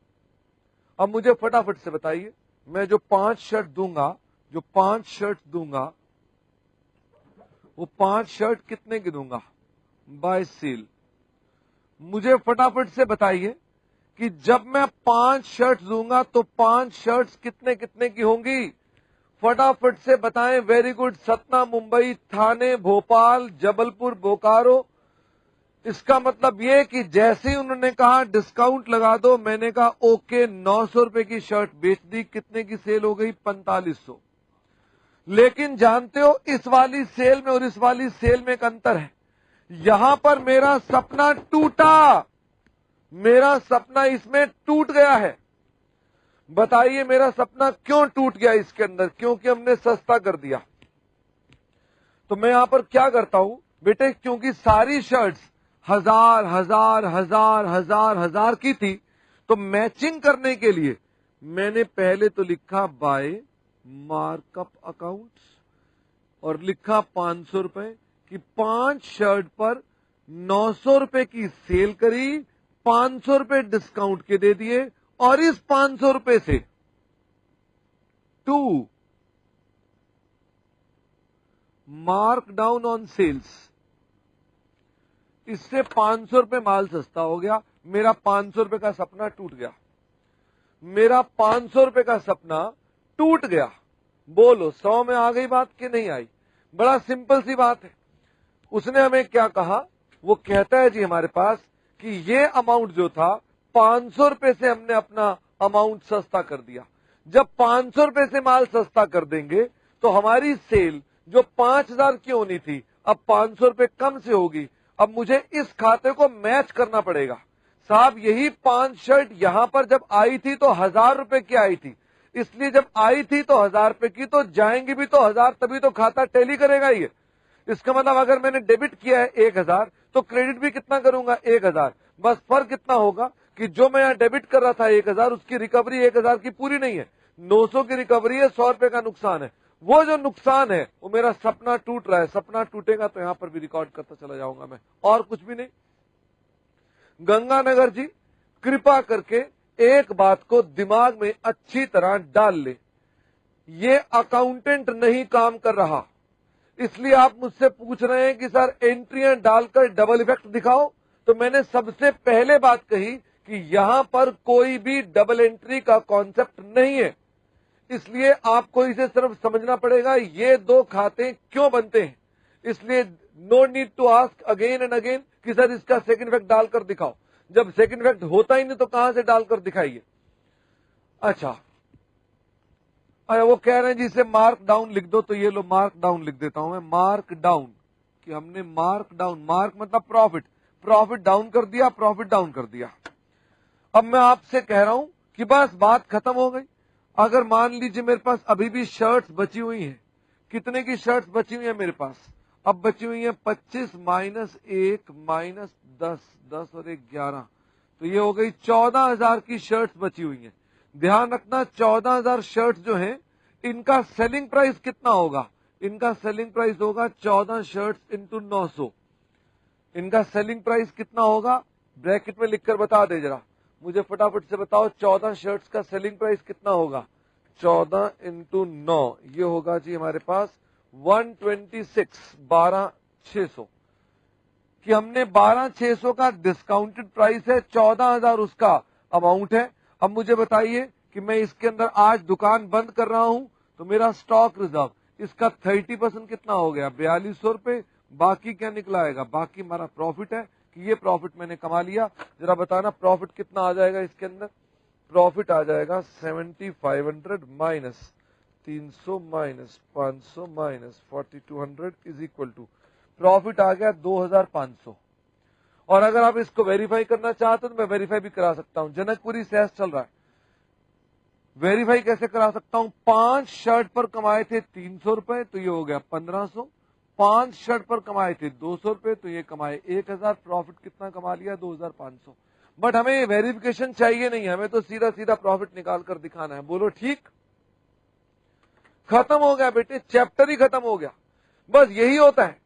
अब मुझे फटाफट से बताइए, मैं जो 5 शर्ट दूंगा, जो 5 शर्ट दूंगा, वो 5 शर्ट कितने की दूंगा बाय सेल? मुझे फटाफट से बताइए कि जब मैं 5 शर्ट दूंगा तो 5 शर्ट्स कितने कितने की होंगी? फटाफट से बताएं। Very good. सतना, मुंबई, थाने, भोपाल, जबलपुर, बोकारो। इसका मतलब यह कि जैसे ही उन्होंने कहा डिस्काउंट लगा दो, मैंने कहा ओके, 900 रुपए की शर्ट बेच दी। कितने की सेल हो गई? 4500। लेकिन जानते हो इस वाली सेल में और इस वाली सेल में एक अंतर है। यहां पर मेरा सपना टूटा, मेरा सपना इसमें टूट गया है। बताइए मेरा सपना क्यों टूट गया इसके अंदर? क्योंकि हमने सस्ता कर दिया। तो मैं यहां पर क्या करता हूं बेटे, क्योंकि सारी शर्ट्स 1000 1000 1000 1000 1000 की थी, तो मैचिंग करने के लिए मैंने पहले तो लिखा बाय मार्कअप अकाउंट और लिखा 500 रुपए कि 5 शर्ट पर 900 रुपए की सेल करी, 500 रुपए डिस्काउंट के दे दिए, और इस 500 रुपए से 2 मार्क डाउन ऑन सेल्स। इससे 500 रुपए माल सस्ता हो गया। मेरा 500 रुपए का सपना टूट गया। मेरा 500 रुपए का सपना टूट गया। बोलो 100 में आ गई बात कि नहीं आई? बड़ा सिंपल सी बात है। उसने हमें क्या कहा? वो कहता है जी हमारे पास कि ये अमाउंट जो था 500 रुपए से हमने अपना अमाउंट सस्ता कर दिया। जब 500 रुपए से माल सस्ता कर देंगे तो हमारी सेल जो 5000 की होनी थी अब 500 रुपए कम से होगी। अब मुझे इस खाते को मैच करना पड़ेगा। साहब यही 5 शर्ट यहां पर जब आई थी तो 1000 रुपए की आई थी, इसलिए जब आई थी तो 1000 रुपए की, तो जाएंगी भी तो 1000, तभी तो खाता टैली करेगा ये। इसका मतलब अगर मैंने डेबिट किया है 1000 तो क्रेडिट भी कितना करूंगा? 1000। बस फर्क इतना होगा कि जो मैं यहां डेबिट कर रहा था 1000, उसकी रिकवरी 1000 की पूरी नहीं है, 900 की रिकवरी है, 100 रुपए का नुकसान है। वो जो नुकसान है वो मेरा सपना टूट रहा है। सपना टूटेगा तो यहां पर भी रिकॉर्ड करता चला जाऊंगा मैं, और कुछ भी नहीं। गंगानगर जी कृपा करके एक बात को दिमाग में अच्छी तरह डाल ले, ये अकाउंटेंट नहीं काम कर रहा। इसलिए आप मुझसे पूछ रहे हैं कि सर एंट्रियां डालकर डबल इफेक्ट दिखाओ, तो मैंने सबसे पहले बात कही कि यहां पर कोई भी डबल एंट्री का कॉन्सेप्ट नहीं है। इसलिए आपको इसे सिर्फ समझना पड़ेगा ये दो खाते क्यों बनते हैं। इसलिए no need to ask again and again कि सर इसका सेकंड इफेक्ट डालकर दिखाओ। जब सेकंड इफेक्ट होता ही नहीं तो कहां से डालकर दिखाइए? अच्छा, अरे वो कह रहे हैं जी इसे मार्क डाउन लिख दो, तो ये लो मार्क डाउन लिख देता हूं मैं। मार्क डाउन कि हमने मार्क डाउन, मार्क मतलब प्रॉफिट, प्रॉफिट डाउन कर दिया, प्रॉफिट डाउन कर दिया। अब मैं आपसे कह रहा हूं कि बस बात खत्म हो गई। अगर मान लीजिए मेरे पास अभी भी शर्ट्स बची हुई हैं, कितने की शर्ट्स बची हुई है मेरे पास? अब बची हुई है 25 माइनस 1 माइनस 10, 10 और 1 11, तो ये हो गई 14,000 की शर्ट्स बची हुई हैं। ध्यान रखना 14,000 शर्ट्स जो हैं इनका सेलिंग प्राइस कितना होगा? इनका सेलिंग प्राइस होगा 14 शर्ट्स इंटू 900। इनका सेलिंग प्राइस कितना होगा? ब्रैकेट में लिखकर बता दे जरा मुझे, फटाफट से बताओ 14 शर्ट्स का सेलिंग प्राइस कितना होगा? 14 इंटू 9 ये होगा जी हमारे पास 126, 12,600 कि हमने 12,600 का डिस्काउंटेड प्राइस है, 14,000 उसका अमाउंट है। अब मुझे बताइए कि मैं इसके अंदर आज दुकान बंद कर रहा हूं तो मेरा स्टॉक रिजर्व इसका 30% कितना हो गया? 4200 रुपए। बाकी क्या निकला आएगा? बाकी हमारा प्रॉफिट है कि ये प्रॉफिट मैंने कमा लिया। जरा बताना प्रॉफिट कितना आ जाएगा इसके अंदर? प्रॉफिट आ जाएगा 7500 minus 300 minus 500 minus 4200 is equal to profit आ गया 2500। और अगर आप इसको वेरीफाई करना चाहते हो तो मैं वेरीफाई भी करा सकता हूं। जनकपुरी सेस चल रहा है, वेरीफाई कैसे करा सकता हूं? 5 शर्ट पर कमाए थे 300 रुपए, तो ये हो गया 1500। 5 शर्ट पर कमाए थे 200 रुपए, तो ये कमाए 1000, प्रॉफिट कितना कमा लिया 2500। बट हमें वेरिफिकेशन चाहिए नहीं, हमें तो सीधा सीधा प्रॉफिट निकाल कर दिखाना है। बोलो ठीक, खत्म हो गया बेटे, चैप्टर ही खत्म हो गया। बस यही होता है,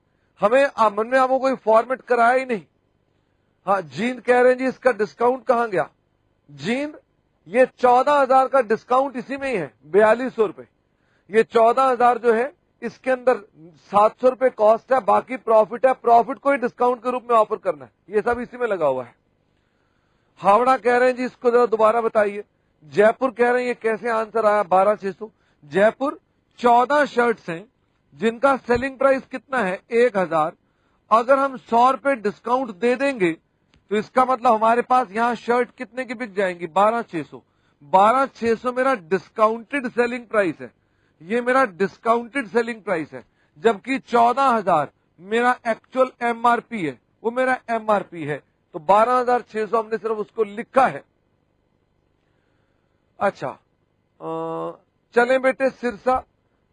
हमें हमने आपको कोई फॉर्मेट कराया ही नहीं। हाँ, जींद कह रहे हैं जी इसका डिस्काउंट कहां गया। जींद ये 14,000 का डिस्काउंट इसी में ही है, 4200 रुपए। ये 14,000 जो है इसके अंदर 700 रुपए कॉस्ट है, बाकी प्रॉफिट है। प्रॉफिट को ही डिस्काउंट के रूप में ऑफर करना है, ये सब इसी में लगा हुआ है। हावड़ा कह रहे हैं जी इसको जरा दोबारा बताइए। जयपुर कह रहे हैं ये कैसे आंसर आया 12,600। जयपुर 14 शर्ट्स हैं जिनका सेलिंग प्राइस कितना है 1000। अगर हम 100 रुपए डिस्काउंट दे देंगे तो इसका मतलब हमारे पास यहां शर्ट कितने की बिक जाएंगी 12,600। 12,600 मेरा डिस्काउंटेड सेलिंग प्राइस है, ये मेरा डिस्काउंटेड सेलिंग प्राइस है। जबकि 14,000 मेरा एक्चुअल एमआरपी है, वो मेरा एमआरपी है। तो 12,600 हमने सिर्फ उसको लिखा है। अच्छा चलें बेटे Sirsa,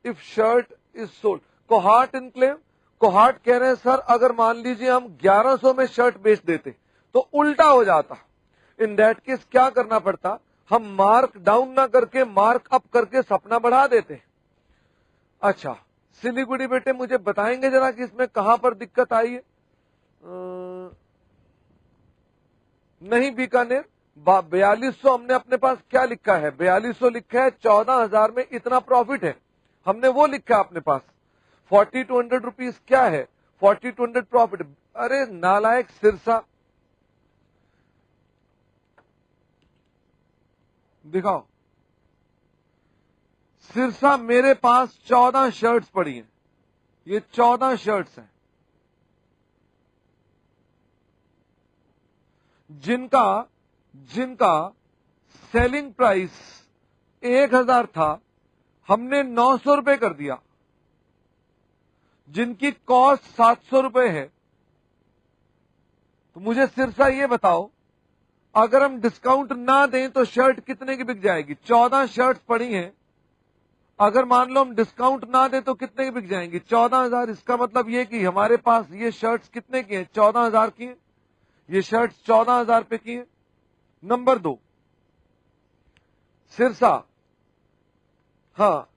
if shirt is sold. Kohat enclave, Kohat कह रहे हैं सर अगर मान लीजिए हम 1100 में शर्ट बेच देते तो उल्टा हो जाता। इन दैट केस क्या करना पड़ता, हम मार्क डाउन ना करके मार्क अप करके सपना बढ़ा देते। अच्छा सिलीगुड़ी बेटे मुझे बताएंगे जरा कि इसमें कहां पर दिक्कत आई है। नहीं बीकानेर, 4200 हमने अपने पास क्या लिखा है 4200 लिखा है, 14,000 में इतना प्रॉफिट है, हमने वो लिखा है अपने पास। 4200 रुपीज क्या है 4200 प्रॉफिट। अरे नालायक सिरसा, दिखाओ सिरसा, मेरे पास 14 शर्ट्स पड़ी हैं, ये 14 शर्ट्स हैं जिनका सेलिंग प्राइस 1000 था, हमने 900 रुपए कर दिया। जिनकी कॉस्ट 700 रुपए है। तो मुझे सिरसा ये बताओ अगर हम डिस्काउंट ना दें तो शर्ट कितने की बिक जाएगी। 14 शर्ट्स पड़ी हैं, अगर मान लो हम डिस्काउंट ना दें तो कितने की बिक जाएंगी 14,000। इसका मतलब ये कि हमारे पास ये शर्ट्स कितने की हैं 14,000 की हैं, ये शर्ट्स 14,000 पे की हैं। नंबर 2 सिरसा, हाँ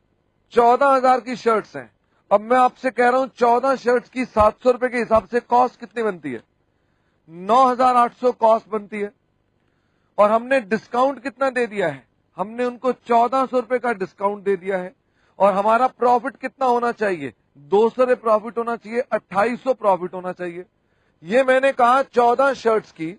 14,000 की शर्ट्स हैं। अब मैं आपसे कह रहा हूं 14 शर्ट्स की 700 रुपए के हिसाब से कॉस्ट कितनी बनती है 9,800 कॉस्ट बनती है। और हमने डिस्काउंट कितना दे दिया है, हमने उनको 1,400 रुपए का डिस्काउंट दे दिया है। और हमारा प्रॉफिट कितना होना चाहिए 200 प्रॉफिट होना चाहिए, 2800 प्रॉफिट होना चाहिए। ये मैंने कहा 14 शर्ट्स की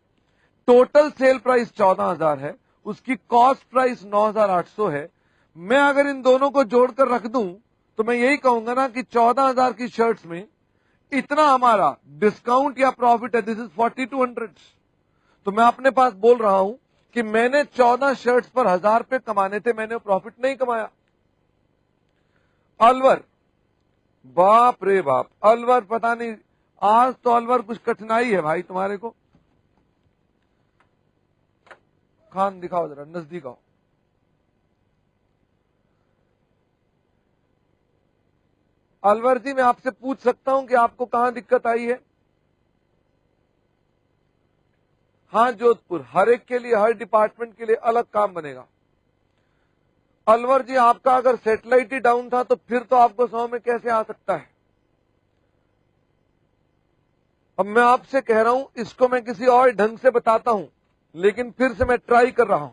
टोटल सेल प्राइस 14,000 है, उसकी कॉस्ट प्राइस 9,800 है। मैं अगर इन दोनों को जोड़कर रख दूं तो मैं यही कहूंगा ना कि 14,000 की शर्ट्स में इतना हमारा डिस्काउंट या प्रॉफिट है, दिस इज 4,200। तो मैं अपने पास बोल रहा हूं कि मैंने 14 शर्ट्स पर 1,000 रुपए कमाने थे, मैंने प्रॉफिट नहीं कमाया। अलवर, बाप रे बाप, अलवर पता नहीं आज तो अलवर कुछ कठिनाई है भाई तुम्हारे को। खान दिखाओ जरा, नजदीक आओ। अलवर जी मैं आपसे पूछ सकता हूं कि आपको कहां दिक्कत आई है। हाँ जोधपुर, हर एक के लिए हर डिपार्टमेंट के लिए अलग काम बनेगा। अलवर जी आपका अगर सैटेलाइट ही डाउन था तो फिर तो आपको समझ में कैसे आ सकता है। अब मैं आपसे कह रहा हूं इसको मैं किसी और ढंग से बताता हूं, लेकिन फिर से मैं ट्राई कर रहा हूं।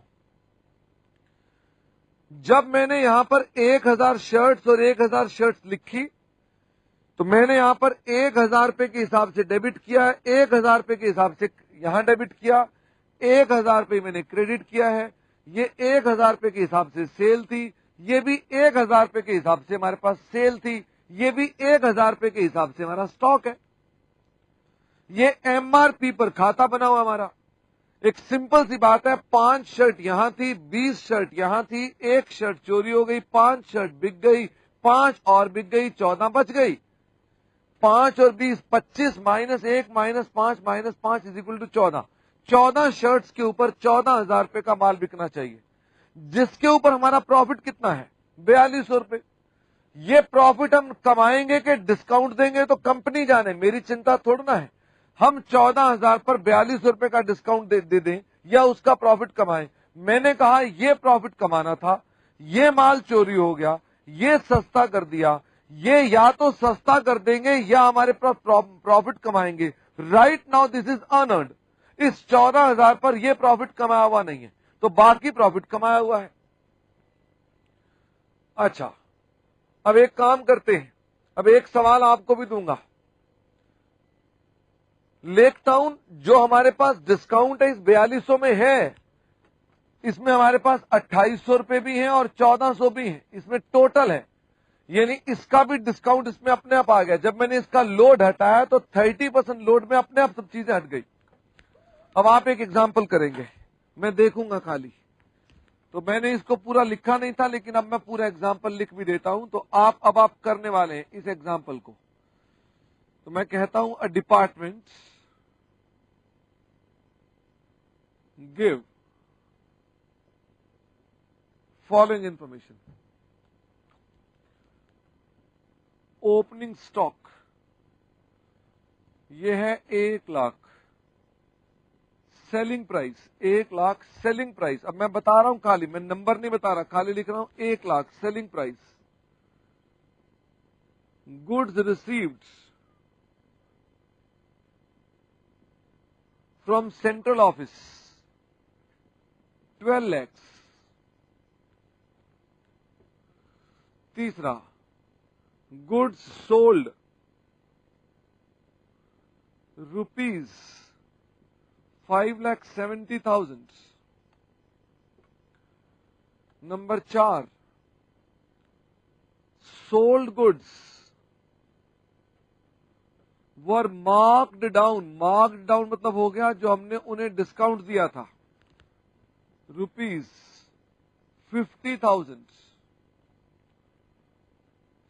जब मैंने यहां पर 1,000 शर्ट्स और 1,000 शर्ट्स लिखी तो मैंने यहां पर 1,000 रुपए के हिसाब से डेबिट किया है, 1,000 रुपए के हिसाब से यहां डेबिट किया, 1,000 रुपए मैंने क्रेडिट किया है। ये 1,000 रुपए के हिसाब से सेल थी, ये भी 1,000 रुपए के हिसाब से हमारे पास सेल थी, ये भी 1,000 रुपए के हिसाब से हमारा स्टॉक है। ये एमआरपी पर खाता बना हुआ हमारा। एक सिंपल सी बात है, 5 शर्ट यहां थी, 20 शर्ट यहां थी, 1 शर्ट चोरी हो गई, 5 शर्ट बिक गई, 5 और बिक गई, 14 बच गई। 5 और 20 25 minus 1 minus 5 minus 5 is equal to 14। 14 shirts के ऊपर 14,000 रुपए का माल बिकना चाहिए, जिसके ऊपर हमारा प्रॉफिट कितना है 4,200 रुपए। ये प्रॉफिट हम कमाएंगे कि डिस्काउंट देंगे तो कंपनी जाने, मेरी चिंता थोड़ी ना है। हम 14,000 पर 42 रुपए का डिस्काउंट दे दें या उसका प्रॉफिट कमाएं। मैंने कहा ये प्रॉफिट कमाना था, ये माल चोरी हो गया, ये सस्ता कर दिया, ये या तो सस्ता कर देंगे या हमारे पास प्रॉफिट कमाएंगे। Right now this is unearned. इस 14,000 पर यह प्रॉफिट कमाया हुआ नहीं है, तो बाकी प्रॉफिट कमाया हुआ है। अच्छा, अब एक काम करते हैं, अब एक सवाल आपको भी दूंगा। लेक टाउन जो हमारे पास डिस्काउंट है इस 4200 में है, इसमें हमारे पास 2800 रुपए भी हैं और 1400 भी हैं, इसमें टोटल है, यानी इसका भी डिस्काउंट इसमें अपने आप आ गया। जब मैंने इसका लोड हटाया तो 30% लोड में अपने आप सब चीजें हट गई। अब आप एक एग्जाम्पल करेंगे, मैं देखूंगा खाली, तो मैंने इसको पूरा लिखा नहीं था लेकिन अब मैं पूरा एग्जाम्पल लिख भी देता हूं, तो आप करने वाले हैं इस एग्जाम्पल को। तो मैं कहता हूं a department give following information. Opening stock ये है 1,00,000, सेलिंग प्राइस 1,00,000 सेलिंग प्राइस। अब मैं बता रहा हूं खाली, मैं नंबर नहीं बता रहा, खाली लिख रहा हूं 1,00,000 selling price. Goods received from central office 12 lakhs। तीसरा, goods sold rupees 5,70,000। Number 4, sold goods were marked down. Marked down मतलब हो गया जो हमने उन्हें डिस्काउंट दिया था, रुपीज 50,000।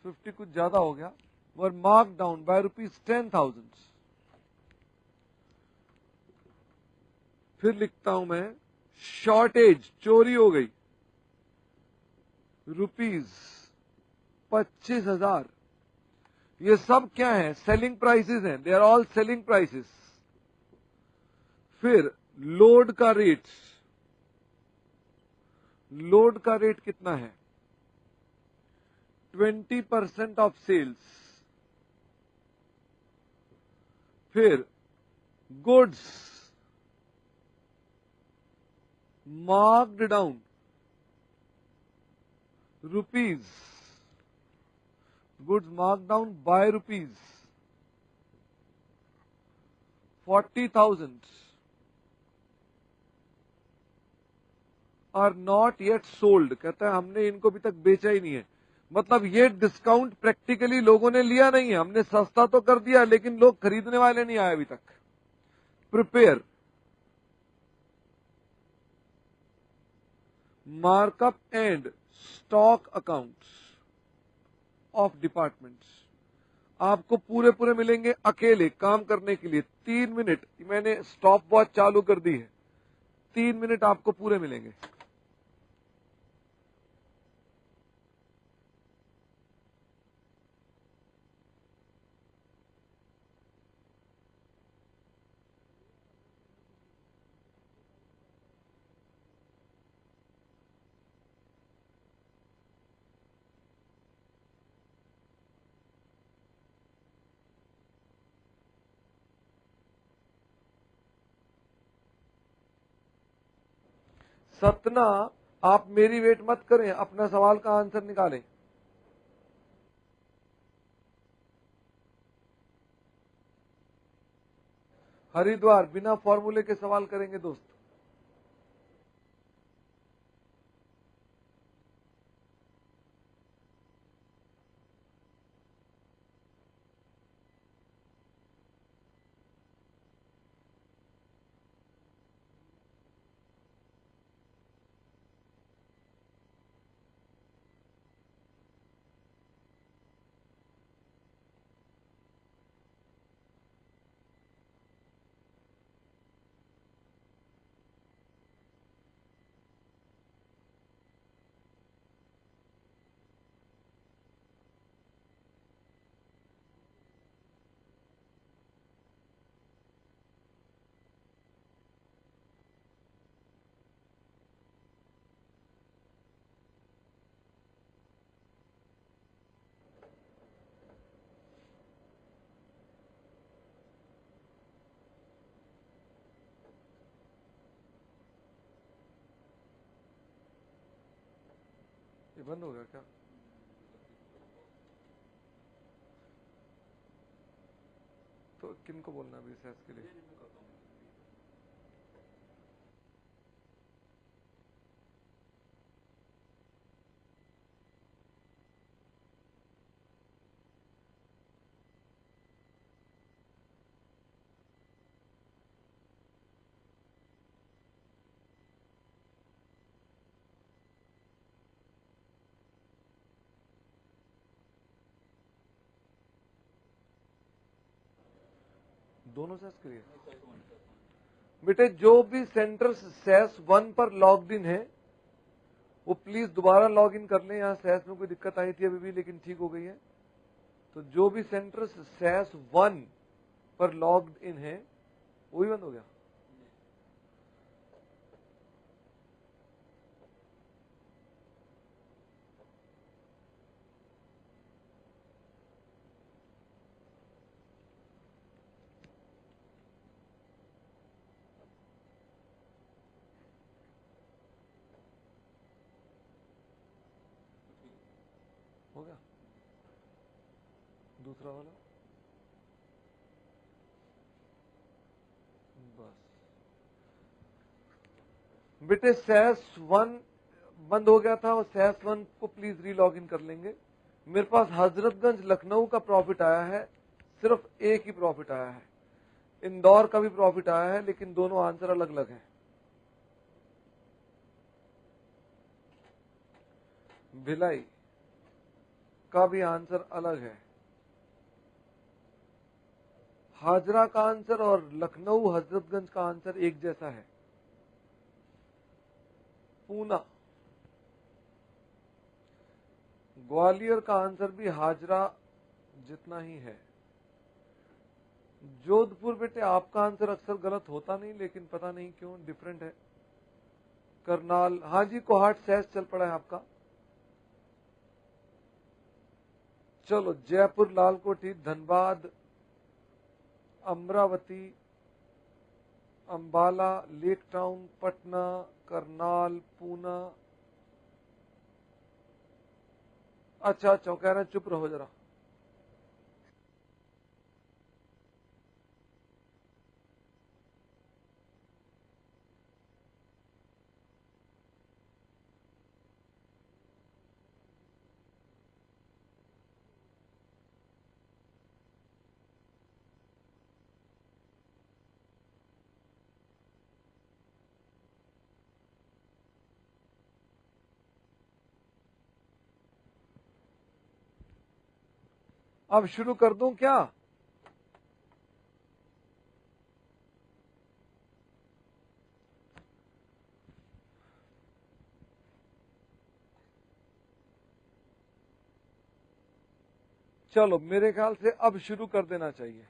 50 कुछ ज्यादा हो गया, वर मार्क्ड डाउन बाय रुपीज 10,000। फिर लिखता हूं मैं, शॉर्टेज चोरी हो गई, रुपीज 25,000। ये सब क्या है? सेलिंग प्राइसेस हैं, they are all selling prices. फिर लोड का रेट, लोड का रेट कितना है? 20% ऑफ सेल्स। फिर goods marked down rupees, goods marked down by rupees 40,000 are not yet sold. कहता है हमने इनको अभी तक बेचा ही नहीं है। मतलब ये डिस्काउंट प्रैक्टिकली लोगों ने लिया नहीं है, हमने सस्ता तो कर दिया लेकिन लोग खरीदने वाले नहीं आए अभी तक। Prepare markup and stock accounts of departments. आपको पूरे पूरे मिलेंगे अकेले काम करने के लिए। 3 मिनट, मैंने स्टॉप वॉच चालू कर दी है, 3 मिनट आपको पूरे मिलेंगे। सतना, आप मेरी वेट मत करें, अपना सवाल का आंसर निकालें। हरिद्वार, बिना फॉर्मूले के सवाल करेंगे दोस्त। ये बंद हो गया क्या? तो किनको बोलना अभी सेस के लिए? दोनों सेस के लिए? बेटे जो भी सेंटर सेस 1 पर लॉग्ड इन है वो प्लीज दोबारा लॉग इन कर लें। यहाँ सेस में कोई दिक्कत आई थी अभी भी, लेकिन ठीक हो गई है। तो जो भी सेंटर सेस 1 पर लॉग्ड इन है वो ही बंद हो गया। हो गया दूसरा वाला? बस बेटे सेस 1 बंद हो गया था और सेस 1 को प्लीज रीलॉग इन कर लेंगे। मेरे पास हजरतगंज लखनऊ का प्रॉफिट आया है, सिर्फ एक ही प्रॉफिट आया है। इंदौर का भी प्रॉफिट आया है, लेकिन दोनों आंसर अलग अलग हैं। भिलाई का भी आंसर अलग है। हाजरा का आंसर और लखनऊ हजरतगंज का आंसर एक जैसा है। पूना, ग्वालियर का आंसर भी हाजरा जितना ही है। जोधपुर बेटे आपका आंसर अक्सर गलत होता नहीं, लेकिन पता नहीं क्यों डिफरेंट है। करनाल, हाँ जी, कोहाट सेस चल पड़ा है आपका। चलो जयपुर, लालकोठी, धनबाद, अमरावती, अंबाला, लेक टाउन, पटना, करनाल, पूना। अच्छा कह रहे हैं चुप रहो जरा। अब शुरू कर दूं क्या? चलो मेरे ख्याल से अब शुरू कर देना चाहिए।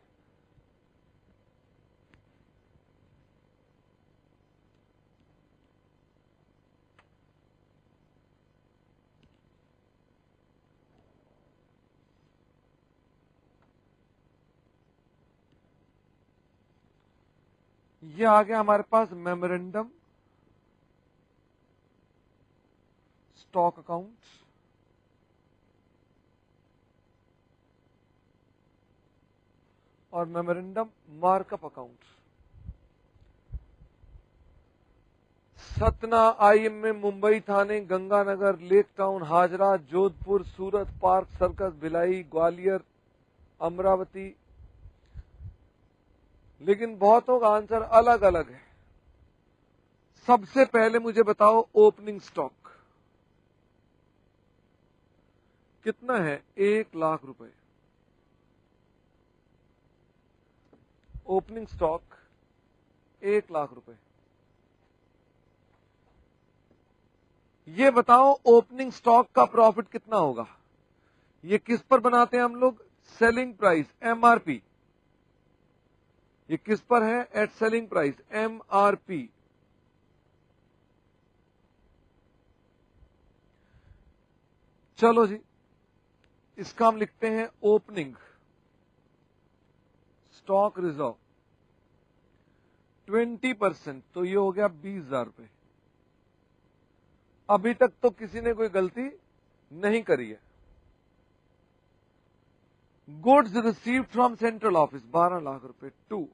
ये आ गया हमारे पास मेमोरेंडम स्टॉक अकाउंट और memorandum markup account. Satna, IMA, Mumbai, Thane, Ganganagar, Lake Town, Hazra, Jodhpur, Surat, Park Circus, Bhilai, Gwalior, Amravati. लेकिन बहुतों का आंसर अलग अलग है। सबसे पहले मुझे बताओ ओपनिंग स्टॉक कितना है? 1,00,000 रुपए। ओपनिंग स्टॉक 1,00,000 रुपए। ये बताओ ओपनिंग स्टॉक का प्रॉफिट कितना होगा? ये किस पर बनाते हैं हम लोग? Selling price, MRP. ये किस पर है? At selling price, MRP. चलो जी, इसका हम लिखते हैं ओपनिंग स्टॉक रिजर्व 20%, तो ये हो गया 20,000 रुपए। अभी तक तो किसी ने कोई गलती नहीं करी है। Goods received from central office 12 lakh रुपए, 2।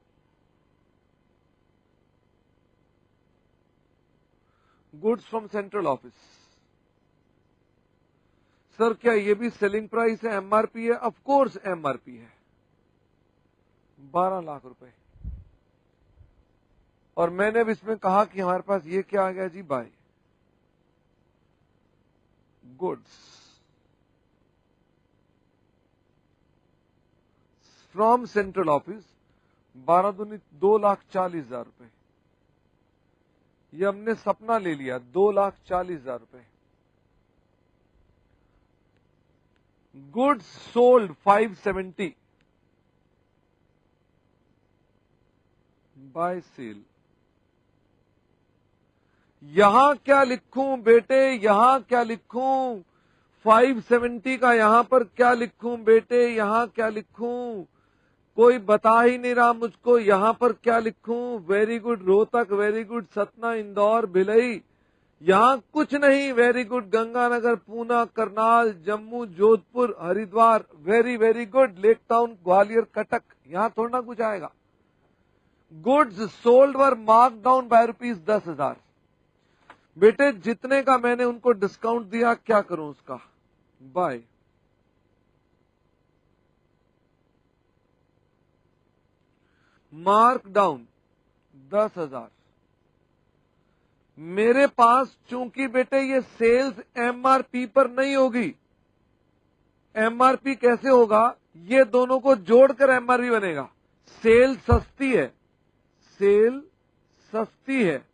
Goods from central office, sir क्या ये भी सेलिंग प्राइस है, एमआरपी है? ऑफ कोर्स एमआरपी है, 12 लाख रुपए। और मैंने अब इसमें कहा कि हमारे पास ये क्या आ गया जी, by goods from central office 12 दूनी 2,40,000 रुपए। ये हमने सपना ले लिया, 2,40,000 रुपए। Goods sold 570 by sale. यहां क्या लिखूं बेटे, यहां क्या लिखूं? 570 का यहां पर क्या लिखूं बेटे, यहां क्या लिखूं? कोई बता ही नहीं रहा मुझको, यहां पर क्या लिखूं? Very good Rohtak, very good Satna, Indore, Bhilai, यहां कुछ नहीं। Very good Ganganagar, Poona, Karnal, Jammu, Jodhpur, Haridwar, very very good Lake town, Gwalior, Cuttack, यहां थोड़ा ना कुछ आएगा। गुड्स सोल्ड वर मार्क डाउन बाय ₹10,000। बेटे जितने का मैंने उनको डिस्काउंट दिया, क्या करूं उसका? Bye mark down 10,000। मेरे पास चूंकि बेटे ये सेल्स एमआरपी पर नहीं होगी। एमआरपी कैसे होगा? ये दोनों को जोड़कर एमआरपी बनेगा। सेल सस्ती है, सेल सस्ती है,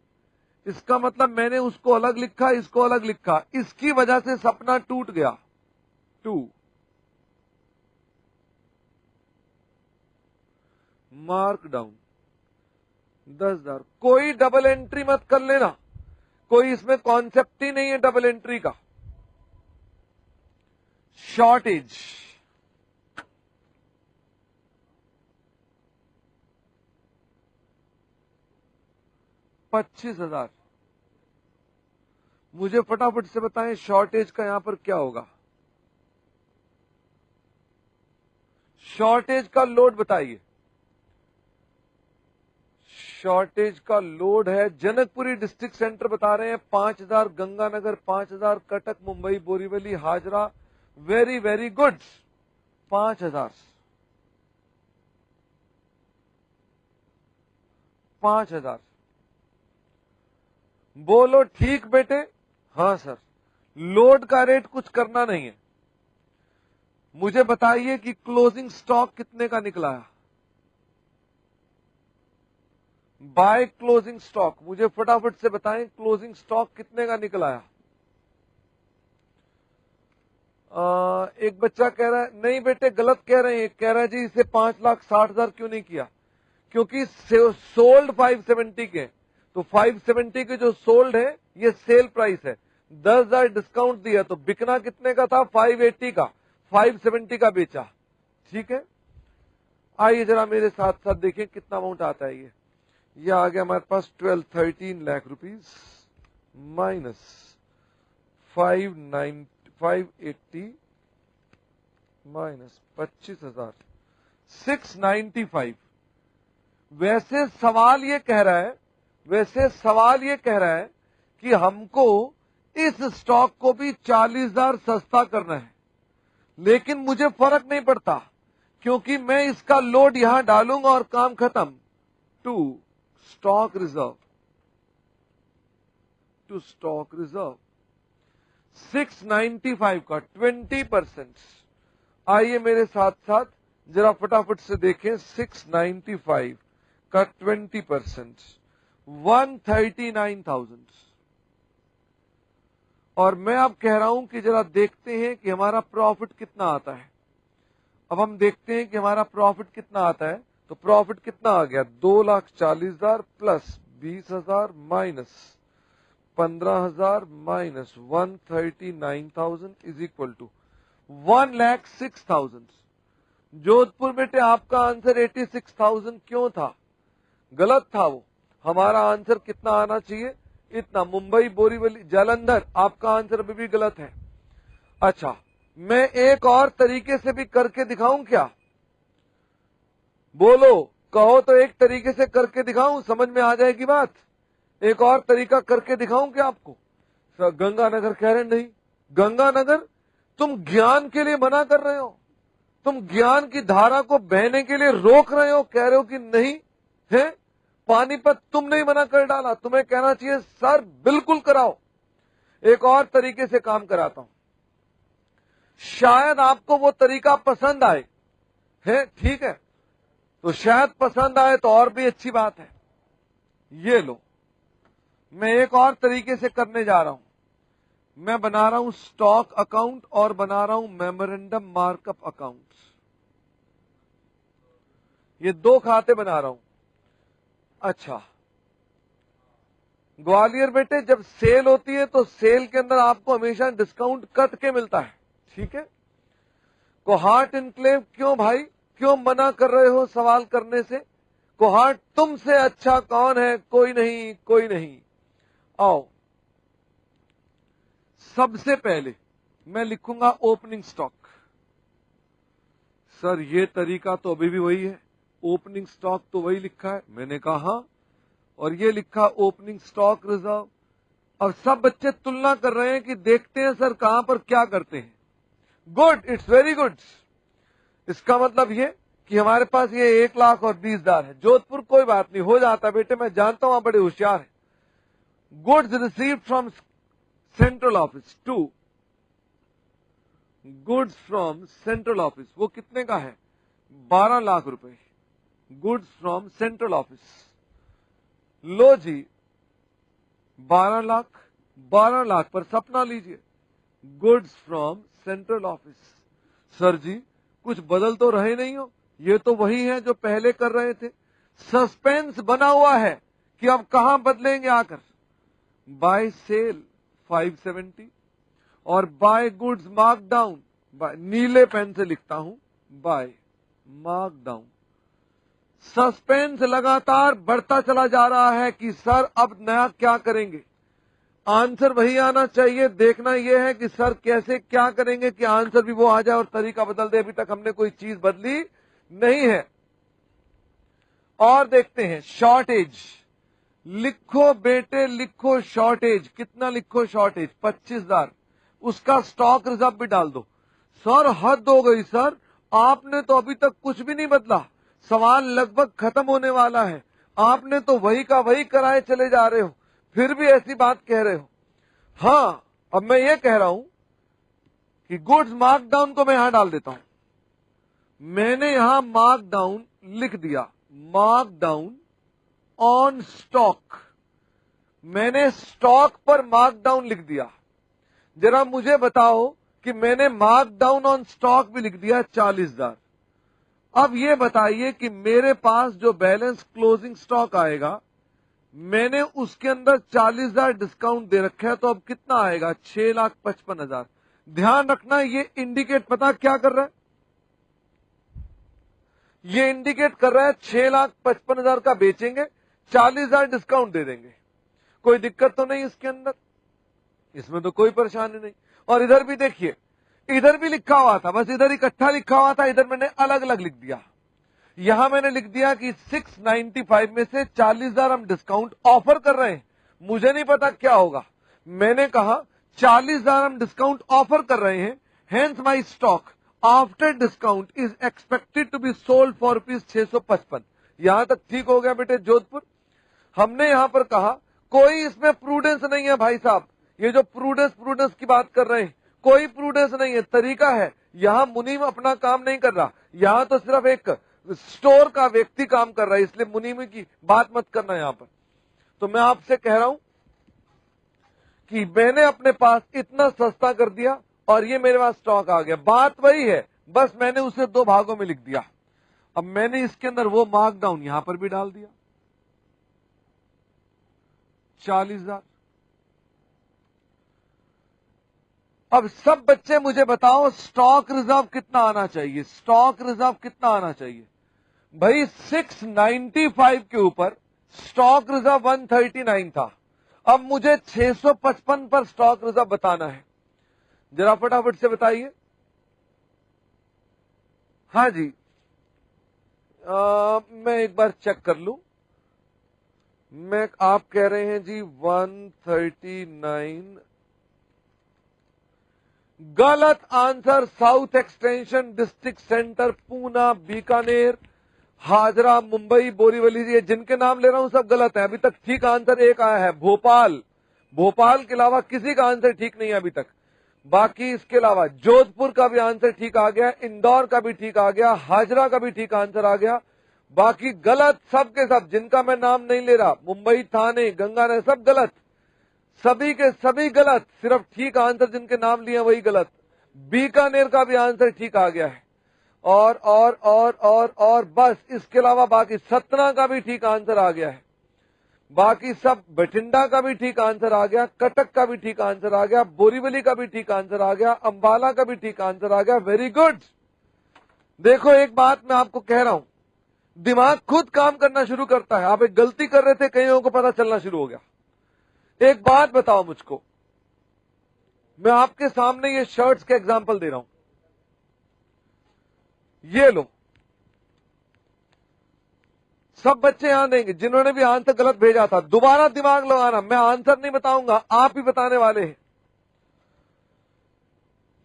इसका मतलब मैंने उसको अलग लिखा, इसको अलग लिखा, इसकी वजह से सपना टूट गया। 2 मार्क डाउन 10,000। कोई डबल एंट्री मत कर लेना, कोई इसमें कॉन्सेप्ट ही नहीं है डबल एंट्री का। शॉर्टेज 25,000। मुझे फटाफट से बताएं शॉर्टेज का यहां पर क्या होगा? शॉर्टेज का लोड बताइए। शॉर्टेज का लोड है, जनकपुरी डिस्ट्रिक्ट सेंटर बता रहे हैं 5,000, Ganganagar 5,000, Cuttack, Mumbai, Borivali, Hazra, very very good 5,000। 5,000 बोलो ठीक बेटे? हाँ सर। लोड का रेट कुछ करना नहीं है। मुझे बताइए कि क्लोजिंग स्टॉक कितने का निकला है? बाय क्लोजिंग स्टॉक मुझे फटाफट से बताएं, क्लोजिंग स्टॉक कितने का निकला है? एक बच्चा कह रहा है नहीं बेटे गलत कह रहे हैं, कह रहा है जी इसे 5,60,000 क्यों नहीं किया? क्योंकि सोल्ड 570 के, तो 570 के जो सोल्ड है ये सेल प्राइस है, 10,000 डिस्काउंट दिया तो बिकना कितने का था? 580 का, 570 का बेचा। ठीक है, आइए जरा मेरे साथ साथ देखें कितना अमाउंट आता है। ये आ गया हमारे पास 13 लाख रुपीस माइनस 580 माइनस 25,000, 695। वैसे सवाल ये कह रहा है, वैसे सवाल ये कह रहा है कि हमको इस स्टॉक को भी 40,000 सस्ता करना है, लेकिन मुझे फर्क नहीं पड़ता क्योंकि मैं इसका लोड यहां डालूंगा और काम खत्म। To stock reserve, to stock reserve 695 का 20%। आइए मेरे साथ साथ जरा फटाफट से देखें, 695 का 20% 139,000। और मैं अब कह रहा हूं कि जरा देखते हैं कि हमारा प्रॉफिट कितना आता है। अब हम देखते हैं कि हमारा प्रॉफिट कितना आता है। तो प्रॉफिट कितना आ गया? 2,40,000 plus 20,000 minus 15,000 minus 139,000 is equal to 1,06,000। Jodhpur बेटे आपका आंसर 86,000 क्यों था? गलत था वो। हमारा आंसर कितना आना चाहिए? इतना। मुंबई, बोरीवली, जालंधर आपका आंसर अभी भी गलत है। अच्छा, मैं एक और तरीके से भी करके दिखाऊं क्या? बोलो, कहो तो एक तरीके से करके दिखाऊं, समझ में आ जाएगी बात। एक और तरीका करके दिखाऊं क्या आपको? गंगानगर कह रहे नहीं, गंगानगर तुम ज्ञान के लिए मना कर रहे हो, तुम ज्ञान की धारा को बहने के लिए रोक रहे हो, कह रहे हो कि नहीं है। पानीपत तुमने ही मना कर डाला, तुम्हें कहना चाहिए सर बिल्कुल कराओ। एक और तरीके से काम कराता हूं, शायद आपको वो तरीका पसंद आए, है ठीक है, तो शायद पसंद आए तो और भी अच्छी बात है। ये लो, मैं एक और तरीके से करने जा रहा हूं, मैं बना रहा हूं स्टॉक अकाउंट और बना रहा हूं मेमोरेंडम मार्कअप अकाउंट। ये दो खाते बना रहा हूं। अच्छा, ग्वालियर बेटे जब सेल होती है तो सेल के अंदर आपको हमेशा डिस्काउंट कट के मिलता है, ठीक है। कोहाट इनक्लेव क्यों भाई, क्यों मना कर रहे हो सवाल करने से? कोहाट तुमसे अच्छा कौन है? कोई नहीं, कोई नहीं। आओ, सबसे पहले मैं लिखूंगा ओपनिंग स्टॉक। सर ये तरीका तो अभी भी वही है, ओपनिंग स्टॉक तो वही लिखा है। मैंने कहा हाँ, और ये लिखा ओपनिंग स्टॉक रिजर्व। अब सब बच्चे तुलना कर रहे हैं कि देखते हैं सर कहां पर क्या करते हैं। Good, it's very good. इसका मतलब ये कि हमारे पास ये 1,20,000 है। जोधपुर कोई बात नहीं, हो जाता है बेटे, मैं जानता हूं आप बड़े होशियार हैं। Goods received from central office to, goods from central office, वो कितने का है? 12 लाख रुपए। गुड्स फ्रॉम सेंट्रल ऑफिस, लो जी 12 लाख, 12 लाख पर सपना लीजिए। Goods from central office. Sir जी कुछ बदल तो रहे नहीं हो, ये तो वही है जो पहले कर रहे थे। सस्पेंस बना हुआ है कि अब कहां बदलेंगे आकर। बाय सेल 570 और बाय गुड्स मार्क डाउन, नीले पेन से लिखता हूं, बाय मार्क डाउन। सस्पेंस लगातार बढ़ता चला जा रहा है कि सर अब नया क्या करेंगे। आंसर वही आना चाहिए, देखना यह है कि सर कैसे क्या करेंगे कि आंसर भी वो आ जाए और तरीका बदल दे। अभी तक हमने कोई चीज बदली नहीं है। और देखते हैं शॉर्टेज, लिखो बेटे लिखो शॉर्टेज, कितना लिखो शॉर्टेज? 25,000। उसका स्टॉक रिजर्व भी डाल दो। सर हद हो गई सर, आपने तो अभी तक कुछ भी नहीं बदला, सवाल लगभग खत्म होने वाला है, आपने तो वही का वही कराए चले जा रहे हो, फिर भी ऐसी बात कह रहे हो। हाँ, अब मैं ये कह रहा हूं कि गुड्स मार्क डाउन को मैं यहां डाल देता हूं। मैंने यहां मार्क डाउन लिख दिया, मार्क डाउन ऑन स्टॉक। मैंने स्टॉक पर मार्क डाउन लिख दिया। जरा मुझे बताओ कि मैंने मार्क डाउन ऑन स्टॉक भी लिख दिया 40,000। अब ये बताइए कि मेरे पास जो बैलेंस क्लोजिंग स्टॉक आएगा, मैंने उसके अंदर 40,000 डिस्काउंट दे रखा है, तो अब कितना आएगा? 6,55,000। ध्यान रखना, ये इंडिकेट पता क्या कर रहा है? ये इंडिकेट कर रहा है 6,55,000 का बेचेंगे, 40,000 डिस्काउंट दे देंगे। कोई दिक्कत तो नहीं इसके अंदर, इसमें तो कोई परेशानी नहीं। और इधर भी देखिए, इधर भी लिखा हुआ था, बस इधर इकट्ठा लिखा हुआ था, इधर मैंने अलग अलग लिख दिया। यहां मैंने लिख दिया कि 695 में से 40,000 हम डिस्काउंट ऑफर कर रहे हैं। मुझे नहीं पता क्या होगा, मैंने कहा 40,000 हम डिस्काउंट ऑफर कर रहे हैं, hence my stock after discount is expected to be sold for ₹655। यहां तक ठीक हो गया बेटे जोधपुर। हमने यहां पर कहा कोई इसमें प्रूडेंस नहीं है भाई साहब, ये जो प्रूडेंस की बात कर रहे हैं, कोई प्रूडेंस नहीं है, तरीका है। यहां मुनीम अपना काम नहीं कर रहा, यहां तो सिर्फ एक स्टोर का व्यक्ति काम कर रहा है, इसलिए मुनीम की बात मत करना यहां पर। तो मैं आपसे कह रहा हूं कि मैंने अपने पास इतना सस्ता कर दिया और ये मेरे पास स्टॉक आ गया। बात वही है, बस मैंने उसे दो भागों में लिख दिया। अब मैंने इसके अंदर वो मार्क डाउन यहां पर भी डाल दिया, 40,000। अब सब बच्चे मुझे बताओ स्टॉक रिजर्व कितना आना चाहिए? स्टॉक रिजर्व कितना आना चाहिए भाई? 695 के ऊपर स्टॉक रिजर्व 139 था, अब मुझे 655 पर स्टॉक रिजर्व बताना है। जरा फटाफट से बताइए। हाँ जी, मैं एक बार चेक कर लूं। आप कह रहे हैं जी 139। गलत answer. South Extension, District Centre, Poona, Bikaner, Hazra, Mumbai, Borivali. ये जिनके नाम ले रहा हूं सब गलत है। अभी तक ठीक आंसर एक आया है, भोपाल। भोपाल के अलावा किसी का आंसर ठीक नहीं है अभी तक। बाकी इसके अलावा जोधपुर का भी आंसर ठीक आ गया, इंदौर का भी ठीक आ गया, हाजरा का भी ठीक आंसर आ गया। बाकी गलत सब के सब, जिनका मैं नाम नहीं ले रहा, मुंबई, थाने, गंगानगर, सब गलत। सभी के सभी गलत। सिर्फ ठीक आंसर जिनके नाम लिए वही गलत। बीकानेर का भी आंसर ठीक आ गया है। और बस इसके अलावा बाकी सतना का भी ठीक आंसर आ गया है। बाकी सब, बठिंडा का भी ठीक आंसर आ गया, कटक का भी ठीक आंसर आ गया, बोरीवली का भी ठीक आंसर आ गया, अंबाला का भी ठीक आंसर आ गया। Very good. देखो एक बात मैं आपको कह रहा हूं, दिमाग खुद काम करना शुरू करता है। आप एक गलती कर रहे थे, कई लोगों को पता चलना शुरू हो गया। एक बात बताओ मुझको, मैं आपके सामने ये शर्ट्स के एग्जांपल दे रहा हूं। ये लो, सब बच्चे यहां देंगे जिन्होंने भी आंसर गलत भेजा था। दोबारा दिमाग लगाना, मैं आंसर नहीं बताऊंगा, आप ही बताने वाले हैं।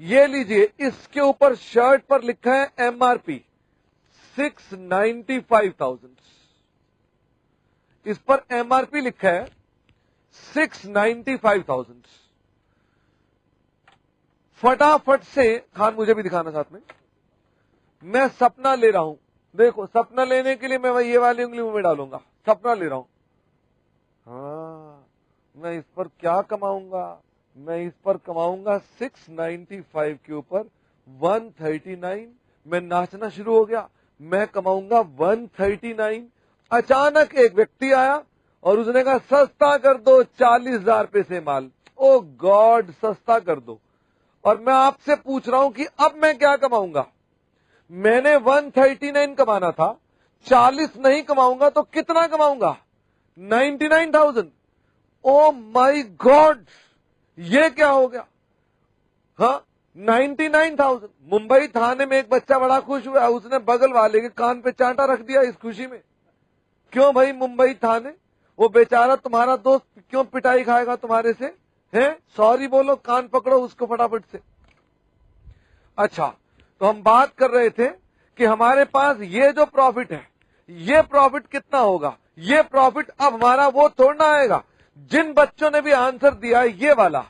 ये लीजिए, इसके ऊपर शर्ट पर लिखा है एमआरपी 695,000। इस पर एमआरपी लिखा है 695,000। फटाफट से, खान मुझे भी दिखाना साथ में। मैं सपना ले रहा हूं। देखो, सपना लेने के लिए मैं ये वाली उंगली मुंह में डालूंगा। सपना ले रहा हूं। हाँ, मैं इस पर क्या कमाऊंगा? मैं इस पर कमाऊंगा 695 के ऊपर 139। मैं नाचना शुरू हो गया, मैं कमाऊंगा 139। अचानक एक व्यक्ति आया और उसने कहा सस्ता कर दो, 40,000 रुपए से माल। ओ गॉड, सस्ता कर दो। और मैं आपसे पूछ रहा हूं कि अब मैं क्या कमाऊंगा? मैंने 139 कमाना था, 40 नहीं कमाऊंगा तो कितना कमाऊंगा? 99,000। ओ माय गॉड, ये क्या हो गया? हाँ, 99,000। मुंबई थाने में एक बच्चा बड़ा खुश हुआ, उसने बगल वाले के कान पे चांटा रख दिया इस खुशी में। क्यों भाई मुंबई थाने? वो बेचारा तुम्हारा दोस्त क्यों पिटाई खाएगा तुम्हारे से? हैं? सॉरी बोलो, कान पकड़ो उसको फटाफट से। अच्छा, तो हम बात कर रहे थे कि हमारे पास ये जो प्रॉफिट है, ये प्रॉफिट कितना होगा? ये प्रॉफिट अब हमारा वो तोड़ना आएगा। जिन बच्चों ने भी आंसर दिया ये वाला,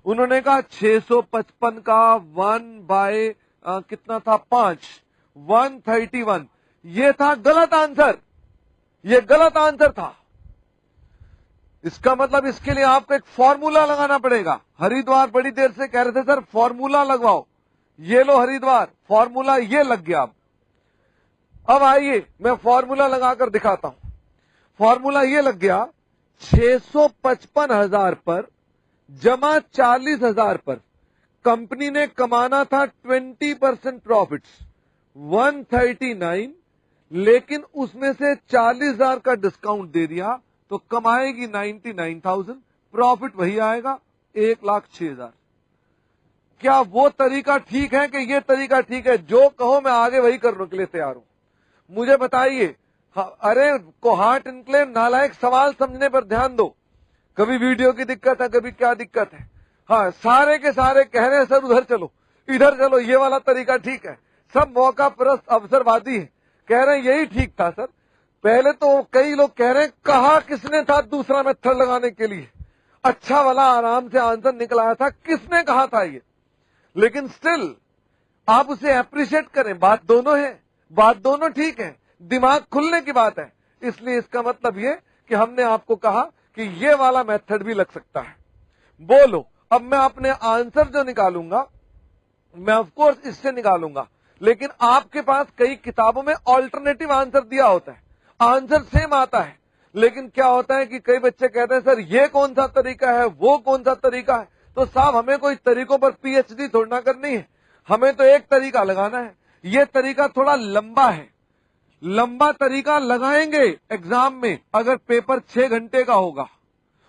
उन्होंने कहा 655 का 1 बाय कितना था? 5, 131। ये था गलत आंसर, ये गलत आंसर था। इसका मतलब इसके लिए आपको एक फॉर्मूला लगाना पड़ेगा। हरिद्वार बड़ी देर से कह रहे थे सर फॉर्मूला लगवाओ। ये लो हरिद्वार, फॉर्मूला ये लग गया। अब आइए मैं फॉर्मूला लगाकर दिखाता हूं। फॉर्मूला ये लग गया, 655,000 पर जमा 40,000 पर कंपनी ने कमाना था 20% प्रॉफिट्स 139, लेकिन उसमें से 40,000 का डिस्काउंट दे दिया तो कमाएगी 99,000। प्रॉफिट वही आएगा 1,06,000। क्या वो तरीका ठीक है कि ये तरीका ठीक है? जो कहो मैं आगे वही करने के लिए तैयार हूं। मुझे बताइए। अरे को हार्ट निकले नालायक, सवाल समझने पर ध्यान दो। कभी वीडियो की दिक्कत है, कभी क्या दिक्कत है। हाँ, सारे के सारे कह रहे हैं सर उधर चलो, इधर चलो, ये वाला तरीका ठीक है। सब मौका परस्त अवसरवादी है, कह रहे हैं यही ठीक था सर। पहले तो कई लोग कह रहे हैं कहा किसने था दूसरा मेथड लगाने के लिए? अच्छा वाला आराम से आंसर निकल आया था, किसने कहा था ये? लेकिन स्टिल आप उसे अप्रिशिएट करें। बात दोनों है, बात दोनों ठीक है, दिमाग खुलने की बात है। इसलिए इसका मतलब ये कि हमने आपको कहा कि ये वाला मेथड भी लग सकता है। बोलो, अब मैं अपने आंसर जो निकालूंगा मैं ऑफ कोर्स इससे निकालूंगा, लेकिन आपके पास कई किताबों में ऑल्टरनेटिव आंसर दिया होता है। आंसर सेम आता है, लेकिन क्या होता है कि कई बच्चे कहते हैं सर ये कौन सा तरीका है, वो कौन सा तरीका है। तो साहब हमें कोई तरीकों पर पीएचडी थोड़ा करनी है, हमें तो एक तरीका लगाना है। ये तरीका थोड़ा लंबा है, लंबा तरीका लगाएंगे एग्जाम में अगर पेपर 6 घंटे का होगा।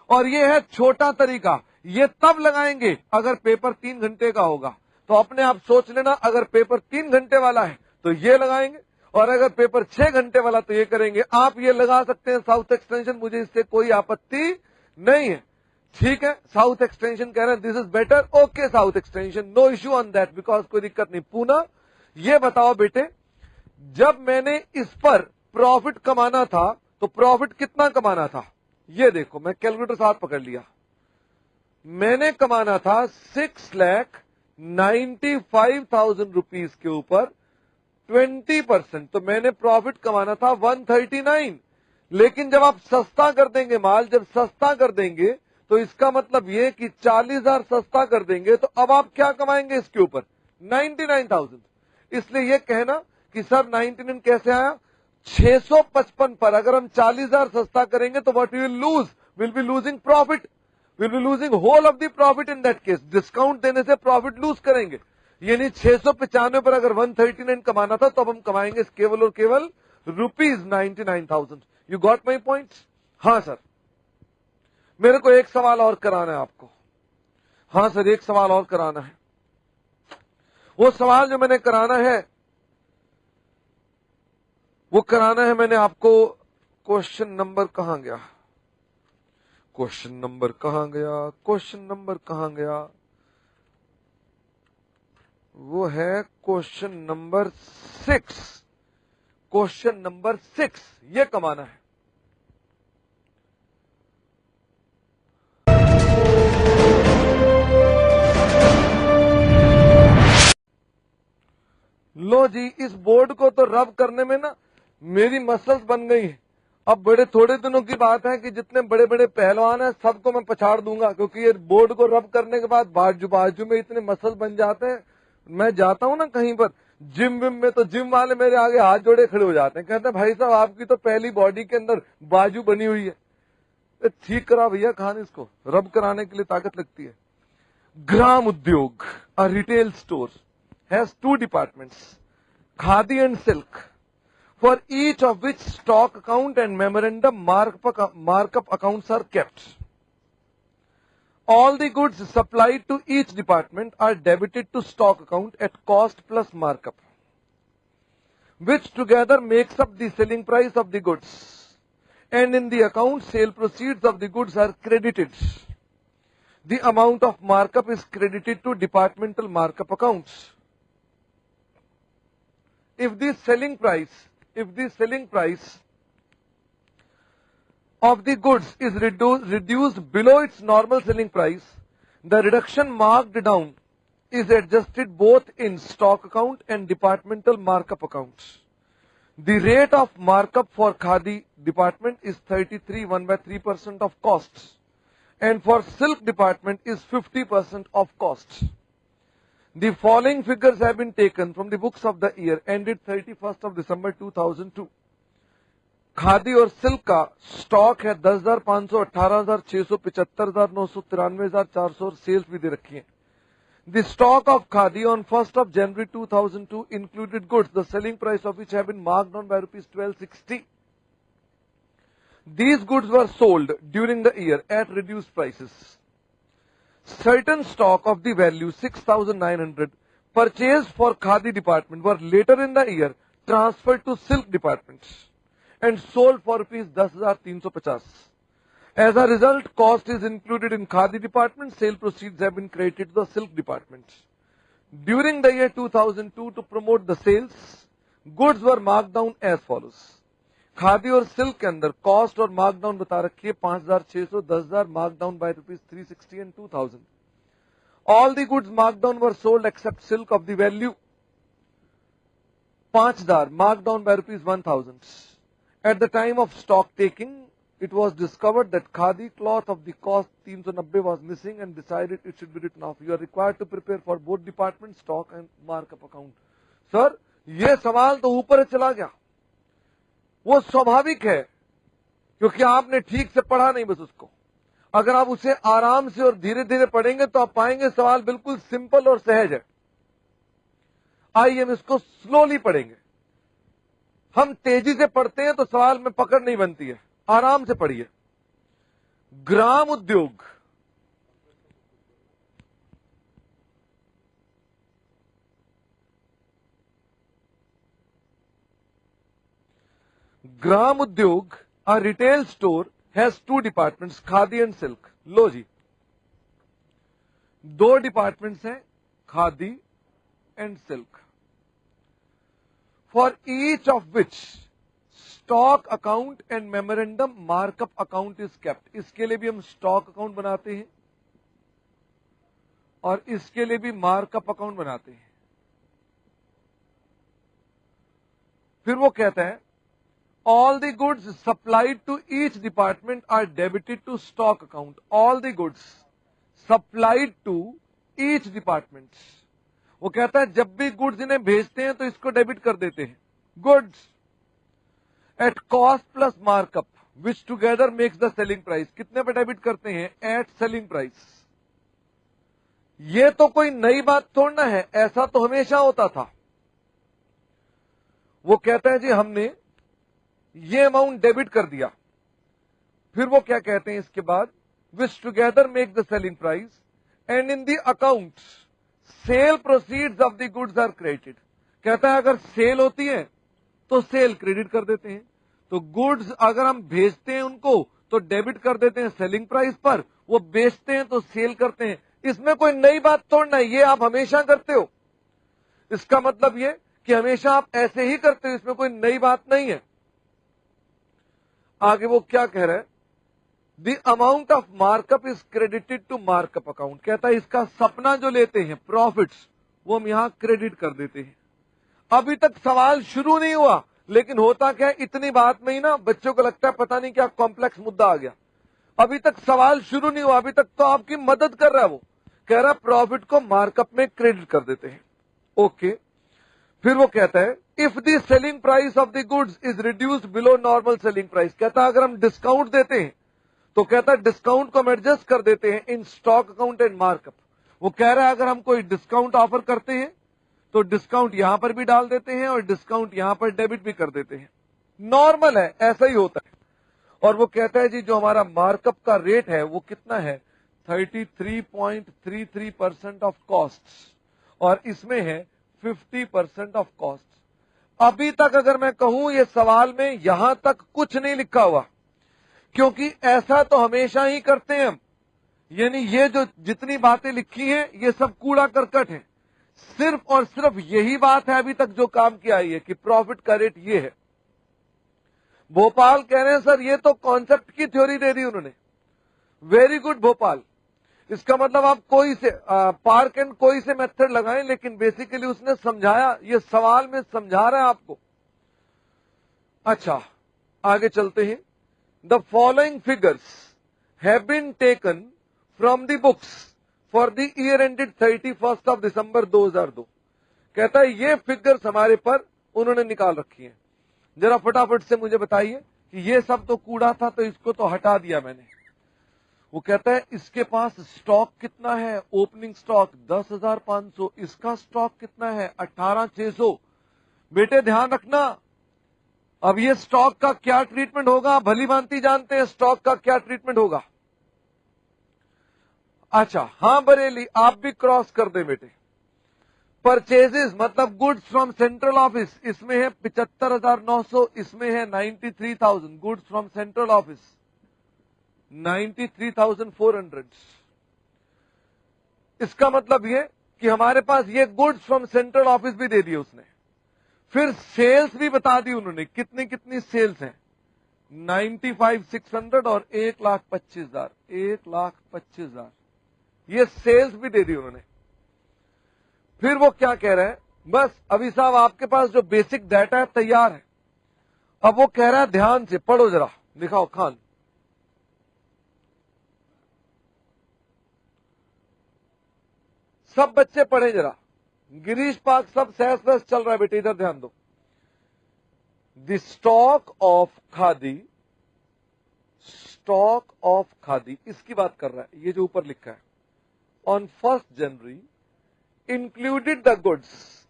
और ये है छोटा तरीका, ये तब लगाएंगे अगर पेपर 3 घंटे का होगा। तो अपने आप सोच लेना, अगर पेपर 3 घंटे वाला है तो ये लगाएंगे, और अगर पेपर 6 घंटे वाला तो ये करेंगे। आप ये लगा सकते हैं साउथ एक्सटेंशन, मुझे इससे कोई आपत्ति नहीं है। ठीक है, साउथ एक्सटेंशन कह रहे हैं this is better, okay South Extension, no issue on that, because कोई दिक्कत नहीं। पूना, ये बताओ बेटे, जब मैंने इस पर प्रॉफिट कमाना था तो प्रॉफिट कितना कमाना था? ये देखो, मैं कैलकुलेटर साथ पकड़ लिया, मैंने कमाना था 6,95,000 रुपीज के ऊपर 20%, तो मैंने प्रॉफिट कमाना था 139। लेकिन जब आप सस्ता कर देंगे माल, जब सस्ता कर देंगे तो इसका मतलब ये कि 40,000 सस्ता कर देंगे, तो अब आप क्या कमाएंगे इसके ऊपर? 99,000। इसलिए ये कहना कि सर 99 कैसे आया? 655 पर अगर हम 40,000 सस्ता करेंगे तो what we will lose? Will be losing profit, will be losing whole of the profit in that case. Discount देने से प्रॉफिट लूज करेंगे, यानी 695 पर अगर 139 कमाना था तो अब हम कमाएंगे केवल और केवल ₹99,000। You got my point? हाँ सर, मेरे को एक सवाल और कराना है आपको। हाँ सर, एक सवाल और कराना है। वो सवाल जो मैंने कराना है वो कराना है मैंने आपको, क्वेश्चन नंबर कहां गया? क्वेश्चन नंबर कहां गया? क्वेश्चन नंबर कहां गया? वो है क्वेश्चन नंबर 6। क्वेश्चन नंबर 6 ये कमाना है। लो जी, इस बोर्ड को तो रब करने में ना मेरी मसल्स बन गई है। अब बड़े थोड़े दिनों की बात है कि जितने बड़े बड़े पहलवान हैं सबको मैं पछाड़ दूंगा, क्योंकि ये बोर्ड को रब करने के बाद बाजू बाजू में इतने मसल बन जाते हैं। मैं जाता हूं ना कहीं पर जिम विम में, तो जिम वाले मेरे आगे हाथ जोड़े खड़े हो जाते हैं, कहते हैं भाई साहब आपकी तो पहली बॉडी के अंदर बाजू बनी हुई है। ठीक करा भैया खान, इसको रब कराने के लिए ताकत लगती है। ग्राम Udyog, a retail store, has 2 departments, Khadi and silk, for each of which stock account and memorandum markup accounts are kept. All the goods supplied to each department are debited to stock account at cost plus markup, which together makes up the selling price of the goods. And in the account, sale proceeds of the goods are credited. The amount of markup is credited to departmental markup accounts. If the selling price of the goods is reduced below its normal selling price, the reduction marked down is adjusted both in stock account and departmental markup accounts. The rate of markup for Khadi department is 33 1/3% of costs, and for silk department is 50% of costs. The following figures have been taken from the books of the year ended 31st of December 2002. Khadi और silk का stock है 10,500, 18,600, 75,993, 1,400 और sales भी दे रखी है। The stock of Khadi on 1st of January 2002 included goods, the selling price of which have been marked down by ₹1260. These goods were sold during the year at reduced prices. Certain stock of the value 6,900 purchased for Khadi department were later in the year transferred to silk departments and sold for ₹10,350. As a result, cost is included in Khadi department, sale proceeds have been credited to the silk department. During the year 2002, to promote the sales, goods were marked down as follows. Khadi और silk के अंदर cost और markdown बता रखी है 5,600, 10,000, markdown bye ₹360 and 2,000. All the goods marked down were sold except silk of the value 5,000, marked down by ₹1,000. At the time of stock taking, it was discovered that khadi cloth of the cost 390 was missing and decided it should be written off. You are required to prepare for both department stock and markup account. Sir, ये सवाल तो ऊपर चला गया। वो स्वाभाविक है क्योंकि आपने ठीक से पढ़ा नहीं बस उसको। अगर आप उसे आराम से और धीरे धीरे पढ़ेंगे तो आप पाएंगे सवाल बिल्कुल सिंपल और सहज है। आइए हम इसको स्लोली पढ़ेंगे। हम तेजी से पढ़ते हैं तो सवाल में पकड़ नहीं बनती है। आराम से पढ़िए। ग्राम Udyog, Gram Udyog, a retail store has 2 departments, khadi and silk. लो जी, 2 डिपार्टमेंट्स हैं, khadi and silk. For each of which stock account and memorandum markup account is kept. इसके लिए भी हम स्टॉक अकाउंट बनाते हैं और इसके लिए भी मार्कअप अकाउंट बनाते हैं। फिर वो कहता है all the goods supplied to each department are debited to stock account. All the goods supplied to each department. वो कहता है जब भी गुड्स इन्हें भेजते हैं तो इसको डेबिट कर देते हैं। Goods at cost plus markup which together makes the selling price. कितने पे डेबिट करते हैं? At selling price. ये तो कोई नई बात थोड़ा है, ऐसा तो हमेशा होता था। वो कहता है जी हमने ये अमाउंट डेबिट कर दिया। फिर वो क्या कहते हैं इसके बाद? Which together make the selling price and in the account sale proceeds of the goods are credited. कहता है अगर सेल होती है तो सेल क्रेडिट कर देते हैं। तो गुड्स अगर हम भेजते हैं उनको तो डेबिट कर देते हैं सेलिंग प्राइस पर, वो बेचते हैं तो सेल करते हैं। इसमें कोई नई बात थोड़ा है, ये आप हमेशा करते हो। इसका मतलब ये कि हमेशा आप ऐसे ही करते हो, इसमें कोई नई बात नहीं है। आगे वो क्या कह रहा है? The amount of markup is credited to markup account. कहता है इसका सपना जो लेते हैं प्रॉफिट्स, वो हम यहां क्रेडिट कर देते हैं। अभी तक सवाल शुरू नहीं हुआ, लेकिन होता क्या है, इतनी बात में ही ना बच्चों को लगता है पता नहीं क्या कॉम्प्लेक्स मुद्दा आ गया। अभी तक सवाल शुरू नहीं हुआ, अभी तक तो आपकी मदद कर रहा है। वो कह रहा है प्रॉफिट को मार्कअप में क्रेडिट कर देते हैं। ओके। फिर वो कहता है if the selling price of the goods is reduced below normal selling price. कहता है अगर हम डिस्काउंट देते हैं तो कहता है डिस्काउंट को हम एडजस्ट कर देते हैं in stock account and markup. वो कह रहा है अगर हम कोई डिस्काउंट ऑफर करते हैं तो डिस्काउंट यहां पर भी डाल देते हैं और डिस्काउंट यहां पर डेबिट भी कर देते हैं। नॉर्मल है, ऐसा ही होता है। और वो कहता है जी जो हमारा मार्कअप का रेट है वो कितना है? 33.33% ऑफ कॉस्ट, और इसमें है 50% ऑफ कॉस्ट। अभी तक अगर मैं कहूं ये सवाल में यहां तक कुछ नहीं लिखा हुआ, क्योंकि ऐसा तो हमेशा ही करते हैं हम। यानी ये जो जितनी बातें लिखी हैं ये सब कूड़ा करकट है। सिर्फ और सिर्फ यही बात है अभी तक जो काम की आई है कि प्रॉफिट का रेट ये है। भोपाल कह रहे हैं सर ये तो कॉन्सेप्ट की थ्योरी दे दी उन्होंने। Very good Bhopal. इसका मतलब आप कोई से पार्क एंड कोई से मेथड लगाएं, लेकिन बेसिकली उसने समझाया, ये सवाल में समझा रहा है आपको। अच्छा आगे चलते हैं। The following figures have been taken from the books for the year ended 31 of December 2002। कहता है ये फिगर्स हमारे पर उन्होंने निकाल रखी हैं। जरा फटाफट से मुझे बताइए कि ये सब तो कूड़ा था तो इसको तो हटा दिया मैंने। वो कहता है इसके पास स्टॉक कितना है? Opening stock 10,500। इसका स्टॉक कितना है? 18,600। बेटे ध्यान रखना, अब ये स्टॉक का क्या ट्रीटमेंट होगा भली भांति जानते हैं स्टॉक का क्या ट्रीटमेंट होगा। अच्छा हां बरेली, आप भी क्रॉस कर दे बेटे। परचेजेस मतलब गुड्स फ्रॉम सेंट्रल ऑफिस, इसमें है 75,900, इसमें है 93,000। Goods from central office 93,400। इसका मतलब ये कि हमारे पास ये गुड्स फ्रॉम सेंट्रल ऑफिस भी दे दिए उसने। फिर सेल्स भी बता दी उन्होंने, कितनी कितनी सेल्स हैं? 95,600 और 1,25,000। 1,25,000 ये सेल्स भी दे दी उन्होंने। फिर वो क्या कह रहे हैं? बस अभी साहब आपके पास जो बेसिक डाटा है तैयार है। अब वो कह रहा है ध्यान से पढ़ो जरा, दिखाओ खान। सब बच्चे पढ़े जरा। गिरीश पार्क सब सहस बहस चल रहा है बेटे, इधर ध्यान दो। The stock of khadi, stock of khadi इसकी बात कर रहा है, ये जो ऊपर लिखा है। On 1 January included the goods,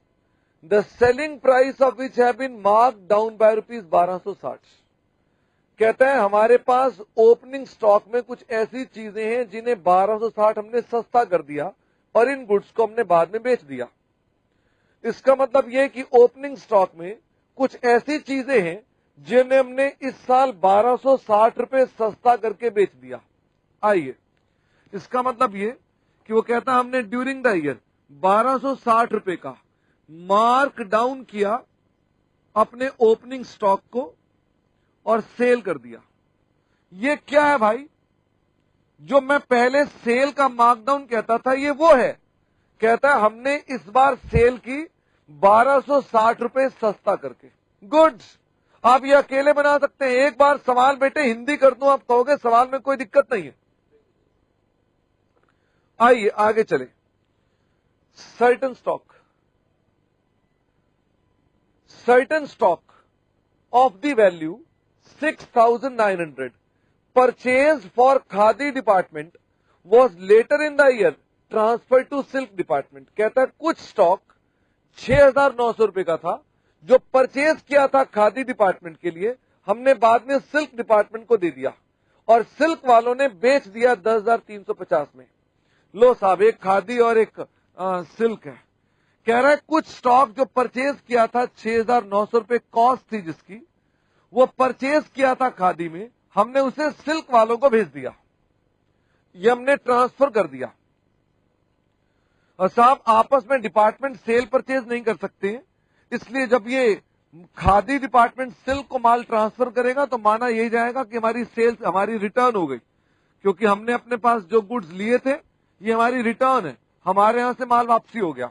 the selling price of which have been marked down by rupees 1260। कहता है हमारे पास ओपनिंग स्टॉक में कुछ ऐसी चीजें हैं जिन्हें 1260 हमने सस्ता कर दिया और इन गुड्स को हमने बाद में बेच दिया। इसका मतलब यह कि ओपनिंग स्टॉक में कुछ ऐसी चीजें हैं जिन्हें हमने इस साल 1260 रुपए सस्ता करके बेच दिया। आइए, इसका मतलब ये कि वो कहता है हमने ड्यूरिंग द ईयर 1260 रुपए का मार्क डाउन किया अपने ओपनिंग स्टॉक को और सेल कर दिया। ये क्या है भाई? जो मैं पहले सेल का मार्कडाउन कहता था ये वो है। कहता है हमने इस बार सेल की 1260 रुपए सस्ता करके। गुड्स, आप ये अकेले बना सकते हैं। एक बार सवाल बेटे हिंदी कर दूं, आप कहोगे सवाल में कोई दिक्कत नहीं है। आइए आगे चले। Certain stock of the value 6,900 purchased for khadi department was later in the year transferred to silk department. कहता है कुछ स्टॉक 6,900 रुपए का था जो परचेज किया था खादी डिपार्टमेंट के लिए, हमने बाद में सिल्क डिपार्टमेंट को दे दिया और सिल्क वालों ने बेच दिया 10,350 में। लो साहब, एक खादी और एक सिल्क है। कह रहा है कुछ स्टॉक जो परचेज किया था 6,900 रुपए कॉस्ट थी जिसकी, वो परचेज किया था खादी में, हमने उसे सिल्क वालों को भेज दिया, ये हमने ट्रांसफर कर दिया। और साहब आपस में डिपार्टमेंट सेल परचेज नहीं कर सकते हैं, इसलिए जब ये खादी डिपार्टमेंट सिल्क को माल ट्रांसफर करेगा तो माना यही जाएगा कि हमारी सेल्स हमारी रिटर्न हो गई, क्योंकि हमने अपने पास जो गुड्स लिए थे ये हमारी रिटर्न है, हमारे यहां से माल वापसी हो गया।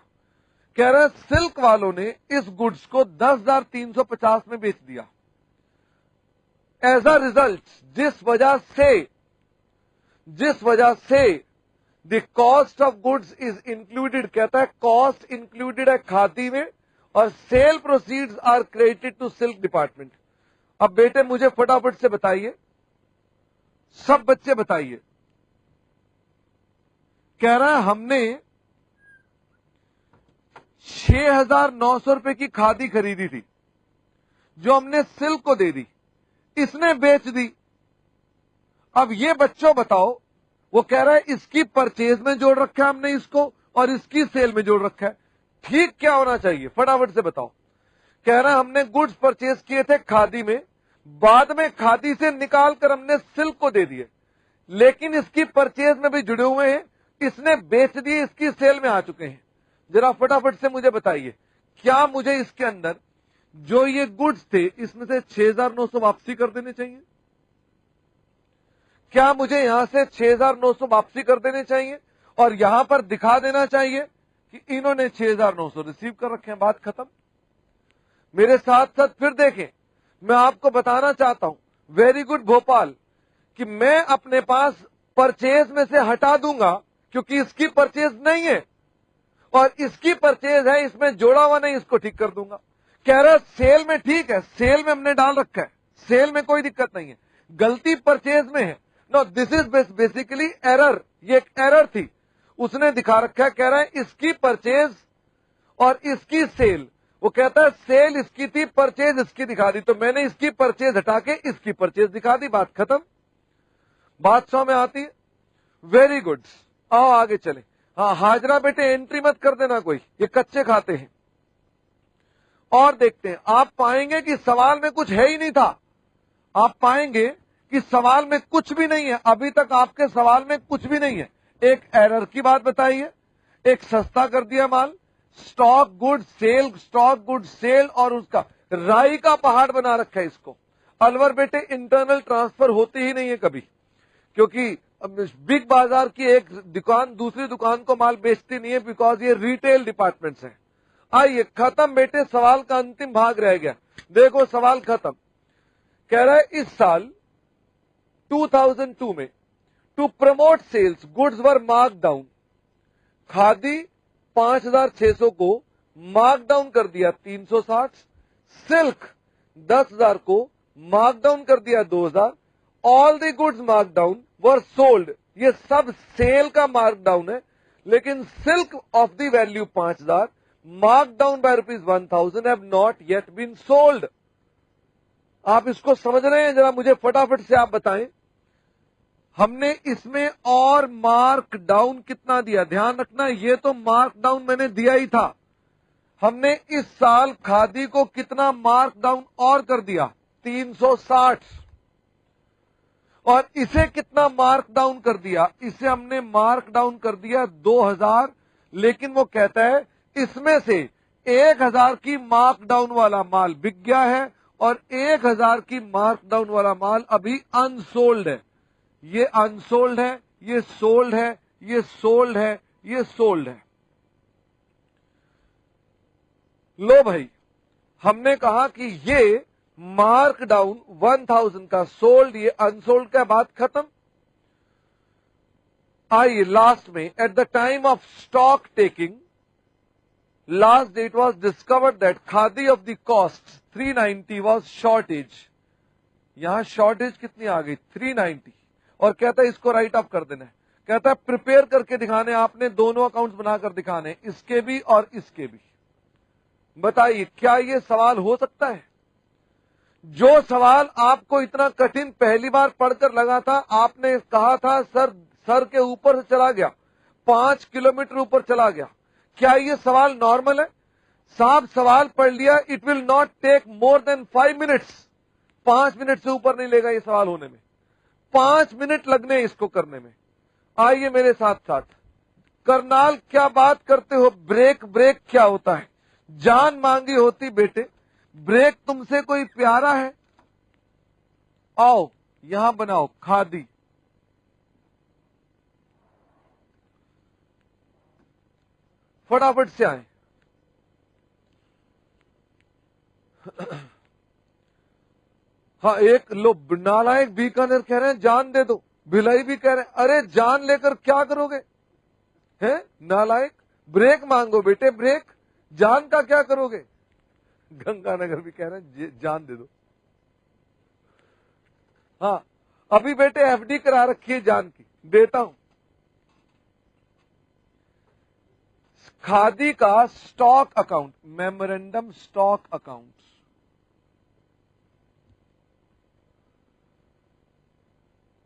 कह रहे सिल्क वालों ने इस गुड्स को 10,350 में बेच दिया। एज अ रिजल्ट, जिस वजह से the cost of goods is included, कहता है कॉस्ट इंक्लूडेड है खादी में और sale proceeds are credited to silk department. अब बेटे मुझे फटाफट से बताइए, सब बच्चे बताइए। कह रहा है हमने 6,900 रुपए की खादी खरीदी थी जो हमने सिल्क को दे दी, इसने बेच दी। अब ये बच्चों बताओ, वो कह रहा है इसकी परचेज में जोड़ रखा है हमने इसको और इसकी सेल में जोड़ रखा है, ठीक क्या होना चाहिए फटाफट से बताओ। कह रहा है हमने गुड्स परचेज किए थे खादी में, बाद में खादी से निकाल कर हमने सिल्क को दे दिए, लेकिन इसकी परचेज में भी जुड़े हुए हैं, इसने बेच दिए, इसकी सेल में आ चुके हैं। जरा फटाफट से मुझे बताइए, क्या मुझे इसके अंदर जो ये गुड्स थे इसमें से 6,900 वापसी कर देने चाहिए? क्या मुझे यहां से 6,900 वापसी कर देने चाहिए और यहां पर दिखा देना चाहिए कि इन्होंने 6,900 रिसीव कर रखे हैं? बात खत्म। मेरे साथ साथ फिर देखें, मैं आपको बताना चाहता हूं, वेरी गुड भोपाल, कि मैं अपने पास परचेज में से हटा दूंगा क्योंकि इसकी परचेज नहीं है और इसकी परचेज है, इसमें जोड़ा हुआ नहीं, इसको ठीक कर दूंगा। कह रहा सेल में ठीक है, सेल में हमने डाल रखा है, सेल में कोई दिक्कत नहीं है, गलती परचेज में है। No, this is basically error, ये एक एरर थी, उसने दिखा रखा है। कह रहा है इसकी परचेज और इसकी सेल, वो कहता है सेल इसकी थी, परचेज इसकी दिखा दी, तो मैंने इसकी परचेज हटा के इसकी परचेज दिखा दी, बात खत्म। बात समझ में आती है? वेरी गुड, आओ आगे चले। हाँ हाजरा बेटे एंट्री मत कर देना कोई, ये कच्चे खाते हैं। और देखते हैं, आप पाएंगे कि सवाल में कुछ है ही नहीं था, आप पाएंगे कि सवाल में कुछ भी नहीं है, अभी तक आपके सवाल में कुछ भी नहीं है। एक एरर की बात बताई है, एक सस्ता कर दिया माल, stock good sale, stock good sale, और उसका राई का पहाड़ बना रखा है इसको। अलवर बेटे इंटरनल ट्रांसफर होती ही नहीं है कभी, क्योंकि बिग बाजार की एक दुकान दूसरी दुकान को माल बेचती नहीं है, बिकॉज ये रिटेल डिपार्टमेंट्स है। आइए खत्म बेटे, सवाल का अंतिम भाग रह गया। देखो सवाल खत्म। कह रहा है इस साल 2002 में to promote sales goods were mark down, khadi 5,600 को मार्क डाउन कर दिया 360, सिल्क 10,000 को मार्क डाउन कर दिया 2,000, all the goods mark down were sold, ये सब सेल का मार्क डाउन है, लेकिन silk of the value 5,000 mark down by ₹1,000 have not yet been sold. आप इसको समझ रहे हैं? जरा मुझे फटाफट से आप बताएं, हमने इसमें और मार्क डाउन कितना दिया? ध्यान रखना, ये तो मार्क डाउन मैंने दिया ही था। हमने इस साल खादी को कितना मार्क डाउन और कर दिया? 360 और इसे कितना मार्क डाउन कर दिया, इसे हमने मार्क डाउन कर दिया 2000, लेकिन वो कहता है इसमें से 1000 की मार्क डाउन वाला माल बिक गया है और 1000 की मार्क डाउन वाला माल अभी अनसोल्ड है। ये अनसोल्ड है, ये सोल्ड है, ये सोल्ड है, ये सोल्ड है। लो भाई, हमने कहा कि ये मार्क डाउन 1000 का सोल्ड, ये अनसोल्ड का बात खत्म। आइए लास्ट में, at the time of stock taking last date was discovered that khadi of the cost 390 was shortage. यहां शॉर्टेज कितनी आ गई 390, और कहता है इसको राइट अप कर देना है। कहता है प्रिपेयर करके दिखाने, आपने दोनों अकाउंट्स बनाकर दिखाने, इसके भी और इसके भी। बताइए क्या यह सवाल हो सकता है? जो सवाल आपको इतना कठिन पहली बार पढ़कर लगा था, आपने कहा था सर के ऊपर से चला गया, 5 किलोमीटर ऊपर चला गया। क्या यह सवाल नॉर्मल है? साहब सवाल पढ़ लिया, it will not take more than 5 minutes. 5 minute से ऊपर नहीं लेगा ये सवाल होने में, 5 मिनट लगने इसको करने में। आइए मेरे साथ साथ। करनाल क्या बात करते हो, ब्रेक ब्रेक क्या होता है? जान मांगी होती बेटे, ब्रेक तुमसे कोई प्यारा है? आओ यहां बनाओ खादी। फटाफट से आए। हाँ, एक लो नालायक बीकानेर कह रहे हैं जान दे दो, भिलाई भी कह रहे हैं अरे जान लेकर क्या करोगे? हैं नालायक, ब्रेक मांगो बेटे, ब्रेक, जान का क्या करोगे? गंगानगर भी कह रहे हैं जान दे दो। हाँ, अभी बेटे एफडी करा रखी है जान की, देता हूं। खादी का stock account, memorandum stock account.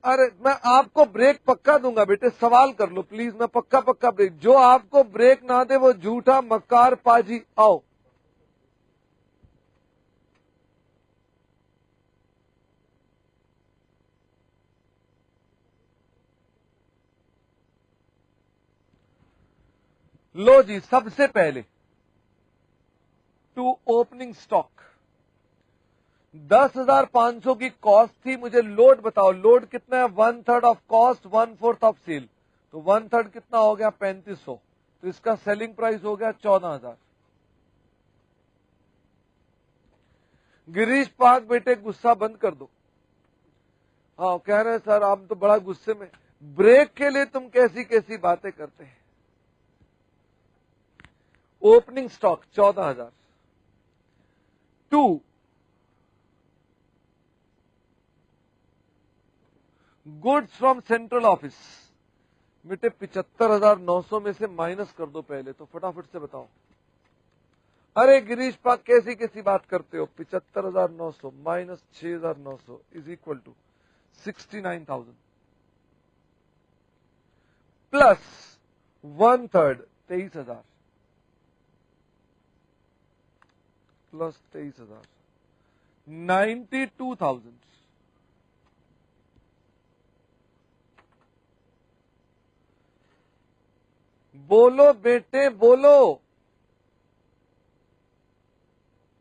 अरे मैं आपको ब्रेक पक्का दूंगा बेटे, सवाल कर लो प्लीज, मैं पक्का पक्का ब्रेक। जो आपको ब्रेक ना दे वो झूठा मक्कार पाजी। आओ लो जी, सबसे पहले टू ओपनिंग स्टॉक 10,500 की कॉस्ट थी। मुझे लोड बताओ, लोड कितना है? 1/3 ऑफ कॉस्ट 1/4 ऑफ सेल, तो 1/3 कितना हो गया? 3500। तो इसका सेलिंग प्राइस हो गया 14,000। गिरीश पाक बेटे गुस्सा बंद कर दो। हाँ कह रहे हैं सर आप तो बड़ा गुस्से में, ब्रेक के लिए तुम कैसी कैसी बातें करते हैं। Opening stock 14,000। 2 goods from central office, बेटे 75,900 में से माइनस कर दो पहले, तो फटाफट से बताओ। अरे गिरीश पाक कैसी कैसी बात करते हो? 75,900 minus 6,900 is equal to 69,000 plus 1/3 23,000 plus 23,000 92,000। बोलो बेटे बोलो,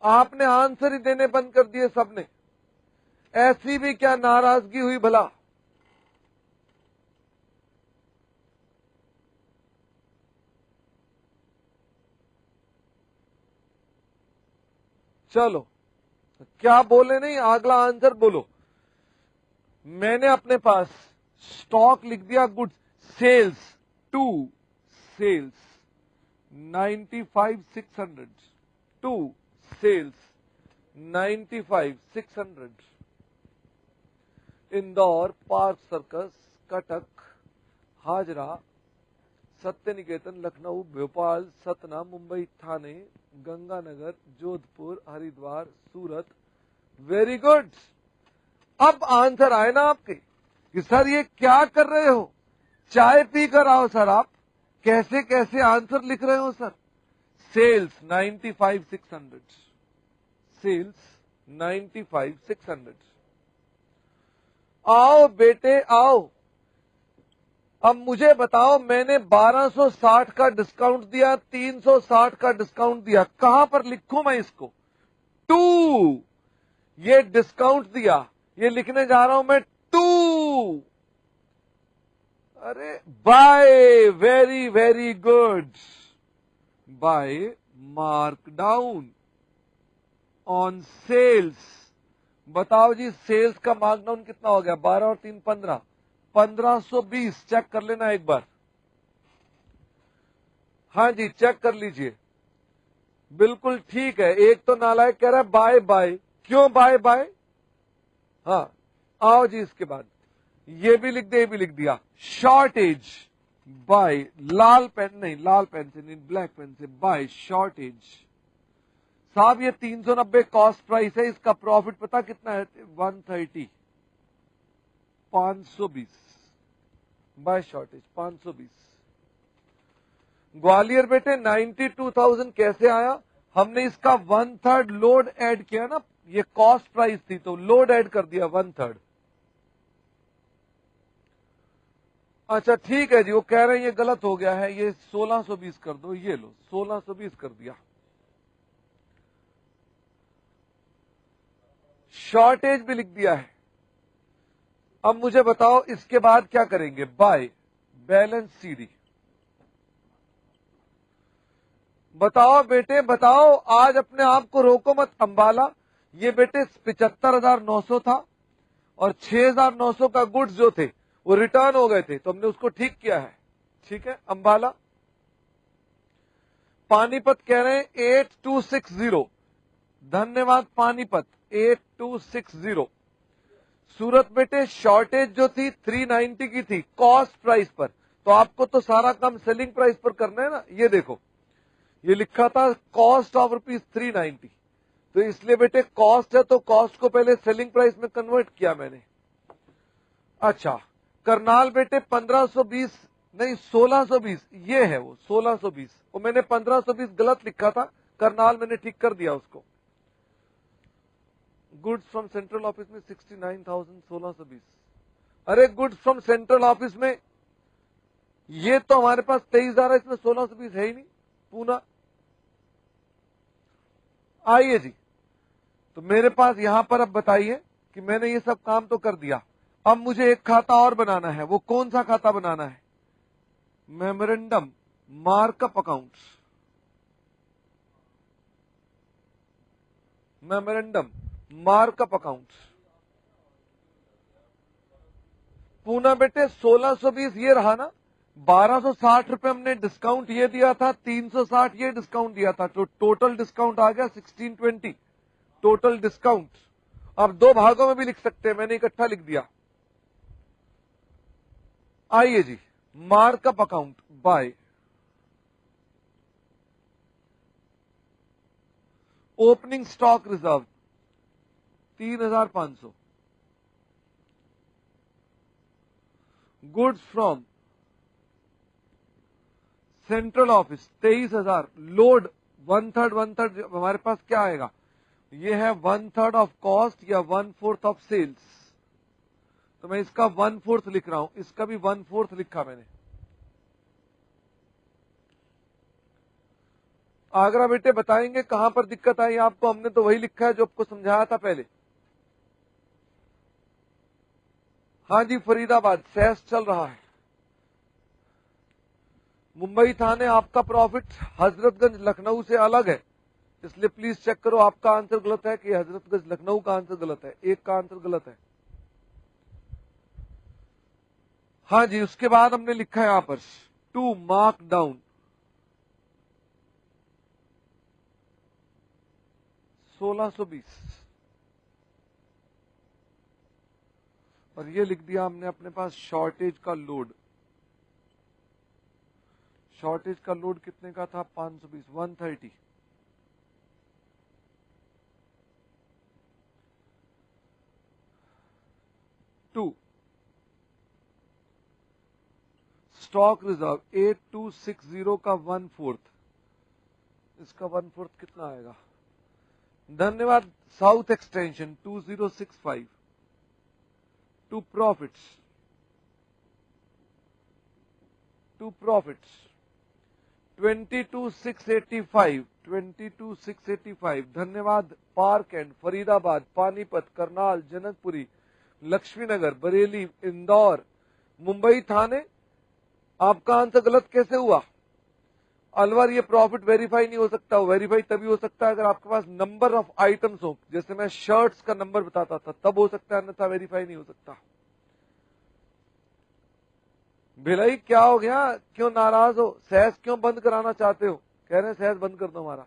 आपने आंसर ही देने बंद कर दिए सबने। ऐसी भी क्या नाराजगी हुई भला? चलो क्या बोले नहीं, अगला आंसर बोलो। मैंने अपने पास स्टॉक लिख दिया goods, sales 2 sales 95,600 2 sales 95,600 Indore, Park Circus, Cuttack, Hazra, Satya Niketan, Lucknow, Bhopal, Satna, Mumbai, Thane, Ganganagar, Jodhpur, Haridwar, Surat. Very good. अब आंसर आए ना आपके कि सर ये क्या कर रहे हो, चाय पी कर आओ सर। आप कैसे कैसे आंसर लिख रहे हो सर। Sales 95,600 sales 95,600। आओ बेटे आओ, अब मुझे बताओ, मैंने 1260 का डिस्काउंट दिया, 360 का डिस्काउंट दिया, कहां पर लिखूं मैं इसको? 2, ये डिस्काउंट दिया, ये लिखने जा रहा हूं मैं 2। अरे बाय, very very good, by mark down on sales. बताओ जी, सेल्स का मार्क डाउन कितना हो गया? 12 और 3 15, 1520। चेक कर लेना एक बार। हाँ जी, चेक कर लीजिए, बिल्कुल ठीक है। एक तो नालायक कह रहा है बाय बाय, क्यों बाय बाय? हाँ, आओ जी, इसके बाद ये भी लिख दे, ये भी लिख दिया। शॉर्टेज बाय, लाल पेन नहीं, लाल पेन से नहीं, ब्लैक पेन से, बाय शॉर्टेज। साहब ये 390 कॉस्ट प्राइस है, इसका प्रॉफिट पता कितना है? 130, 520 बाय शॉर्टेज, 520। ग्वालियर बेटे 92,000 कैसे आया? हमने इसका 1/3 लोड ऐड किया ना, ये कॉस्ट प्राइस थी तो लोड ऐड कर दिया 1/3। अच्छा ठीक है जी, वो कह रहे हैं ये गलत हो गया है, ये 1620 कर दो, ये लो 1620 कर दिया। शॉर्टेज भी लिख दिया है। अब मुझे बताओ इसके बाद क्या करेंगे? By balance CD. बताओ बेटे बताओ, आज अपने आप को रोको मत। अंबाला, ये बेटे 75,900 था और 6,900 का गुड्स जो थे वो रिटर्न हो गए थे, तो हमने उसको ठीक किया है। ठीक है। अंबाला, पानीपत कह रहे हैं 8260, धन्यवाद पानीपत, 8260। सूरत बेटे शॉर्टेज जो थी 390 की थी कॉस्ट प्राइस पर, तो आपको तो सारा काम सेलिंग प्राइस पर करना है ना। ये देखो, ये लिखा था कॉस्ट ऑफ ₹390, तो इसलिए बेटे कॉस्ट है तो कॉस्ट को पहले सेलिंग प्राइस में कन्वर्ट किया मैंने। अच्छा, करनाल बेटे 1520 नहीं 1620, ये है वो 1620, वो मैंने 1520 गलत लिखा था, करनाल मैंने ठीक कर दिया उसको। गुड्स फ्रॉम सेंट्रल ऑफिस में 69,1620। अरे गुड्स फ्रॉम सेंट्रल ऑफिस में ये तो हमारे पास 23,000 है, इसमें 1620 है ही नहीं। पूना आइए जी, तो मेरे पास यहां पर अब बताइए कि मैंने ये सब काम तो कर दिया, अब मुझे एक खाता और बनाना है। वो कौन सा खाता बनाना है? Memorandum markup accounts, memorandum markup accounts. Poona बेटे 1620 ये रहा ना, 1260 रुपए हमने डिस्काउंट ये दिया था, 360 ये डिस्काउंट दिया था, तो टोटल डिस्काउंट आ गया 1620 टोटल डिस्काउंट। अब दो भागों में भी लिख सकते हैं, मैंने इकट्ठा लिख दिया। आइए जी, markup account by opening stock reserve 3,500, goods from central office 23,000, load 1/3 1/3 हमारे पास क्या आएगा? ये है 1/3 ऑफ कॉस्ट या 1/4 ऑफ सेल्स, तो मैं इसका 1/4 लिख रहा हूं, इसका भी 1/4 लिखा मैंने। आगरा बेटे बताएंगे कहां पर दिक्कत आई आपको? हमने तो वही लिखा है जो आपको समझाया था पहले। हाँ जी, फरीदाबाद सेस चल रहा है। मुंबई थाने आपका प्रॉफिट हजरतगंज लखनऊ से अलग है, इसलिए प्लीज चेक करो आपका आंसर गलत है कि हजरतगंज लखनऊ का आंसर गलत है। एक का आंसर गलत है। हाँ जी, उसके बाद हमने लिखा है यहां पर टू मार्क डाउन 1620, और ये लिख दिया हमने अपने पास शॉर्टेज का लोड। शॉर्टेज का लोड कितने का था? 520, 130। टू स्टॉक रिजर्व 8260 का 1/4, इसका 1/4 कितना आएगा? धन्यवाद साउथ एक्सटेंशन 2065 टू प्रॉफिट्स 22,685 धन्यवाद पार्क एंड फरीदाबाद पानीपत करनाल जनकपुरी लक्ष्मीनगर बरेली इंदौर मुंबई थाने। आपका आंसर गलत कैसे हुआ? अलवर ये प्रॉफिट वेरीफाई नहीं हो सकता, वेरीफाई तभी हो सकता है अगर आपके पास नंबर ऑफ आइटम्स हो, जैसे मैं शर्ट्स का नंबर बताता था तब हो सकता है, अन्यथा वेरीफाई नहीं हो सकता। भिलाई क्या हो गया, क्यों नाराज हो? सहज क्यों बंद कराना चाहते हो? कह रहे हैं सहज बंद कर दो हमारा।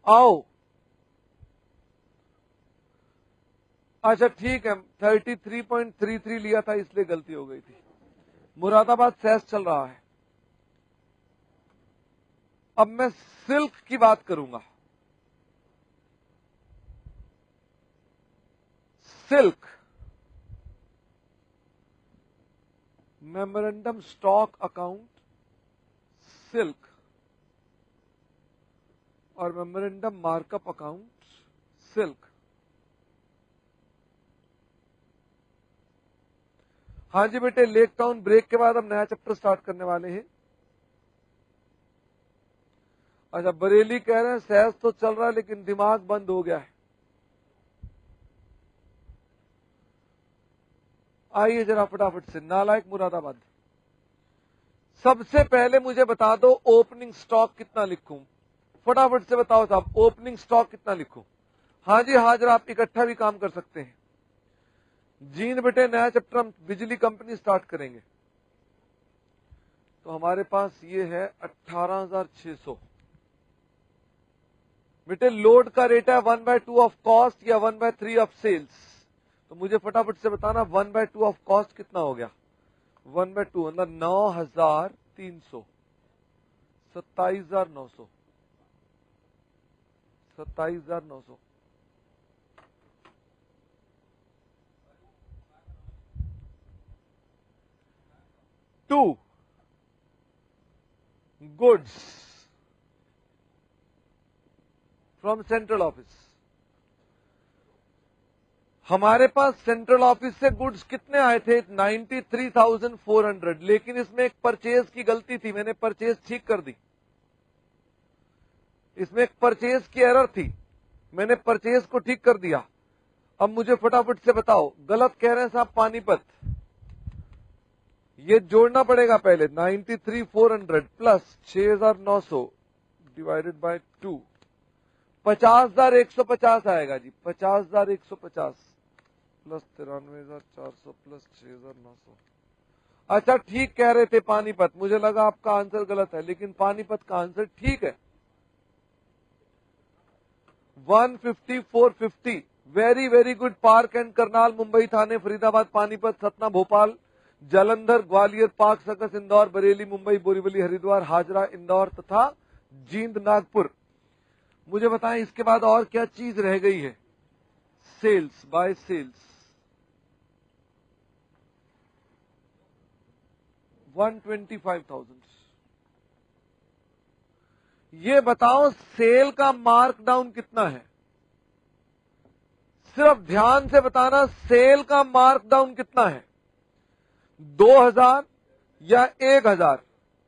आओ अच्छा ठीक है, 33.33 लिया था इसलिए गलती हो गई थी। मुरादाबाद सहज चल रहा है। अब मैं सिल्क की बात करूंगा। Silk memorandum stock account silk और मेमोरेंडम मार्कअप अकाउंट सिल्क। हाँ जी बेटे, लेक टाउन ब्रेक के बाद हम नया चैप्टर स्टार्ट करने वाले हैं। अच्छा बरेली कह रहे हैं सहज तो चल रहा है लेकिन दिमाग बंद हो गया है। आइए जरा फटाफट से, नालायक मुरादाबाद। सबसे पहले मुझे बता दो ओपनिंग स्टॉक कितना लिखूं? फटाफट से बताओ साहब, ओपनिंग स्टॉक कितना लिखूं? हाँ जी हाजिर, आप इकट्ठा भी काम कर सकते हैं। जीन बेटे नया चैप्टर हम बिजली कंपनी स्टार्ट करेंगे, तो हमारे पास ये है 18,600। बेटे लोड का रेट है 1/2 ऑफ कॉस्ट या 1/3 ऑफ सेल्स, तो मुझे फटाफट से बताना 1/2 ऑफ कॉस्ट कितना हो गया? 1/2 मतलब 9,300, 27,900, 27,900। To goods from central office. हमारे पास सेंट्रल ऑफिस से गुड्स कितने आए थे? 93,400, लेकिन इसमें एक परचेज की गलती थी, मैंने परचेज ठीक कर दी। इसमें एक परचेज की एरर थी, मैंने परचेज को ठीक कर दिया। अब मुझे फटाफट से बताओ, गलत कह रहे हैं साहब पानीपत, ये जोड़ना पड़ेगा पहले 93,400 प्लस 6,900 डिवाइडेड बाय 2, 50,150 आएगा जी। 50,150 प्लस 93,400 प्लस 6,900। अच्छा ठीक कह रहे थे पानीपत, मुझे लगा आपका आंसर गलत है, लेकिन पानीपत का आंसर ठीक है। 150 450 very very good. Park and Karnal Mumbai Thane Faridabad Panipat Satna Bhopal Jalandhar Gwalior Park Circus Indore Bareilly Mumbai Borivali Haridwar Hazra Indore तथा जींद नागपुर। मुझे बताएं इसके बाद और क्या चीज रह गई है? Sales by sales 125,000। ये बताओ सेल का मार्क डाउन कितना है? सिर्फ ध्यान से बताना, सेल का मार्क डाउन कितना है? 2,000 या 1,000?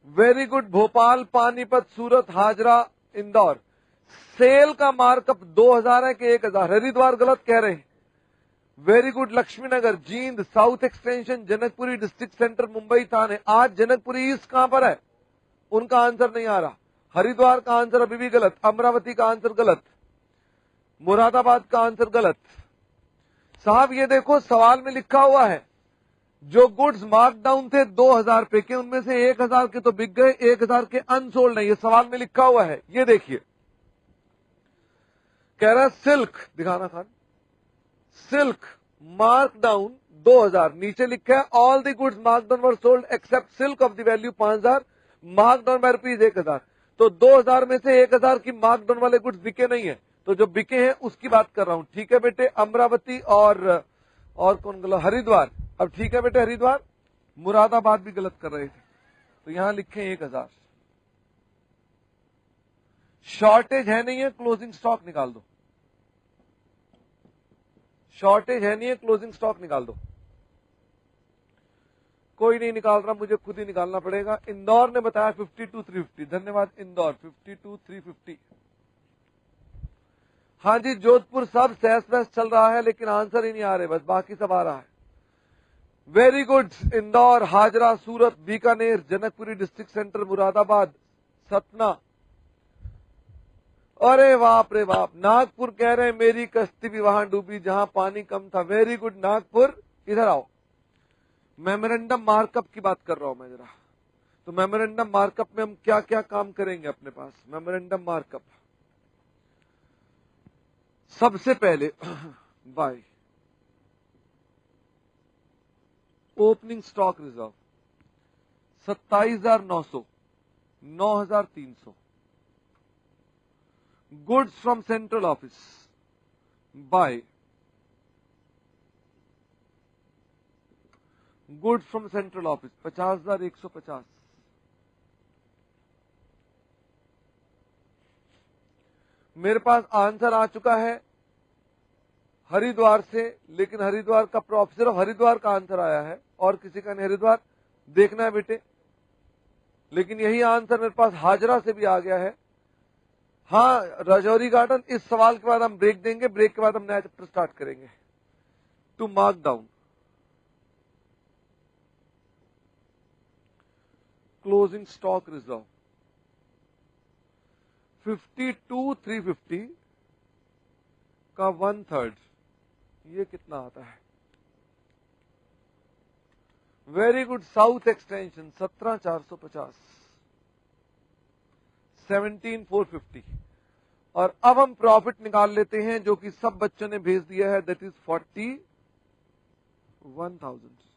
Very good Bhopal Panipat Surat Hazra Indore. Sale का मार्कअप 2,000 है कि 1,000? हरिद्वार गलत कह रहे हैं। Very good Laxmi Nagar Jind south extension Janakpuri district centre Mumbai Thane. आज जनकपुरी ईस्ट कहां पर है? उनका आंसर नहीं आ रहा। हरिद्वार का आंसर अभी भी गलत, अमरावती का आंसर गलत, मुरादाबाद का आंसर गलत। साहब ये देखो सवाल में लिखा हुआ है जो गुड्स मार्कडाउन थे 2,000 पे के, उनमें से 1,000 के तो बिक गए, 1,000 के अनसोल्ड नहीं। ये सवाल में लिखा हुआ है, ये देखिए कह रहा है सिल्क, दिखाना खान, सिल्क मार्कडाउन 2,000, नीचे लिखा है all the goods markdown were sold except silk of the value 5,000 markdown by rupees 1,000। तो 2,000 में से 1,000 की मार्कडाउन वाले गुड्स बिके नहीं है, तो जो बिके हैं उसकी बात कर रहा हूं। ठीक है बेटे, अमरावती और कौन गलत? हरिद्वार। अब ठीक है बेटे हरिद्वार, मुरादाबाद भी गलत कर रहे थे, तो यहां लिखे 1,000। शॉर्टेज है नहीं है, क्लोजिंग स्टॉक निकाल दो। शॉर्टेज है नहीं है, क्लोजिंग स्टॉक निकाल दो। कोई नहीं निकाल रहा, मुझे खुद ही निकालना पड़ेगा। इंदौर ने बताया 52,350, धन्यवाद इंदौर। 52,350। हाँ जी जोधपुर सब सहस बहस चल रहा है, लेकिन आंसर ही नहीं आ रहे, बस बाकी सब आ रहा है। Very good. Indore, Hazra, Surat, Bikaner, Janakpuri district centre, Moradabad, Satna. अरे बाप रे बाप। नागपुर कह रहे हैं मेरी कश्ती भी वहां डूबी जहां पानी कम था। वेरी गुड नागपुर, इधर आओ। मेमोरेंडम मार्कअप की बात कर रहा हूं मैं जरा। तो मेमोरेंडम मार्कअप में हम क्या क्या काम करेंगे अपने पास। मेमोरेंडम मार्कअप सबसे पहले by opening stock reserve 27,900, 9,300। Goods from central office by goods from central office 50,150। मेरे पास आंसर आ चुका है हरिद्वार से, लेकिन हरिद्वार का प्रॉफिट, सिर्फ हरिद्वार का आंसर आया है और किसी का नहीं। हरिद्वार देखना है बेटे, लेकिन यही आंसर मेरे पास हाजरा से भी आ गया है। हाँ राजौरी गार्डन, इस सवाल के बाद हम ब्रेक देंगे, ब्रेक के बाद हम नया चैप्टर स्टार्ट करेंगे। To mark down closing stock reserve 52,350 का 1/3, ये कितना आता है। Very good. South Extension 17,450, 17,450। और अब हम प्रॉफिट निकाल लेते हैं जो कि सब बच्चों ने भेज दिया है, दैट इज 41,000।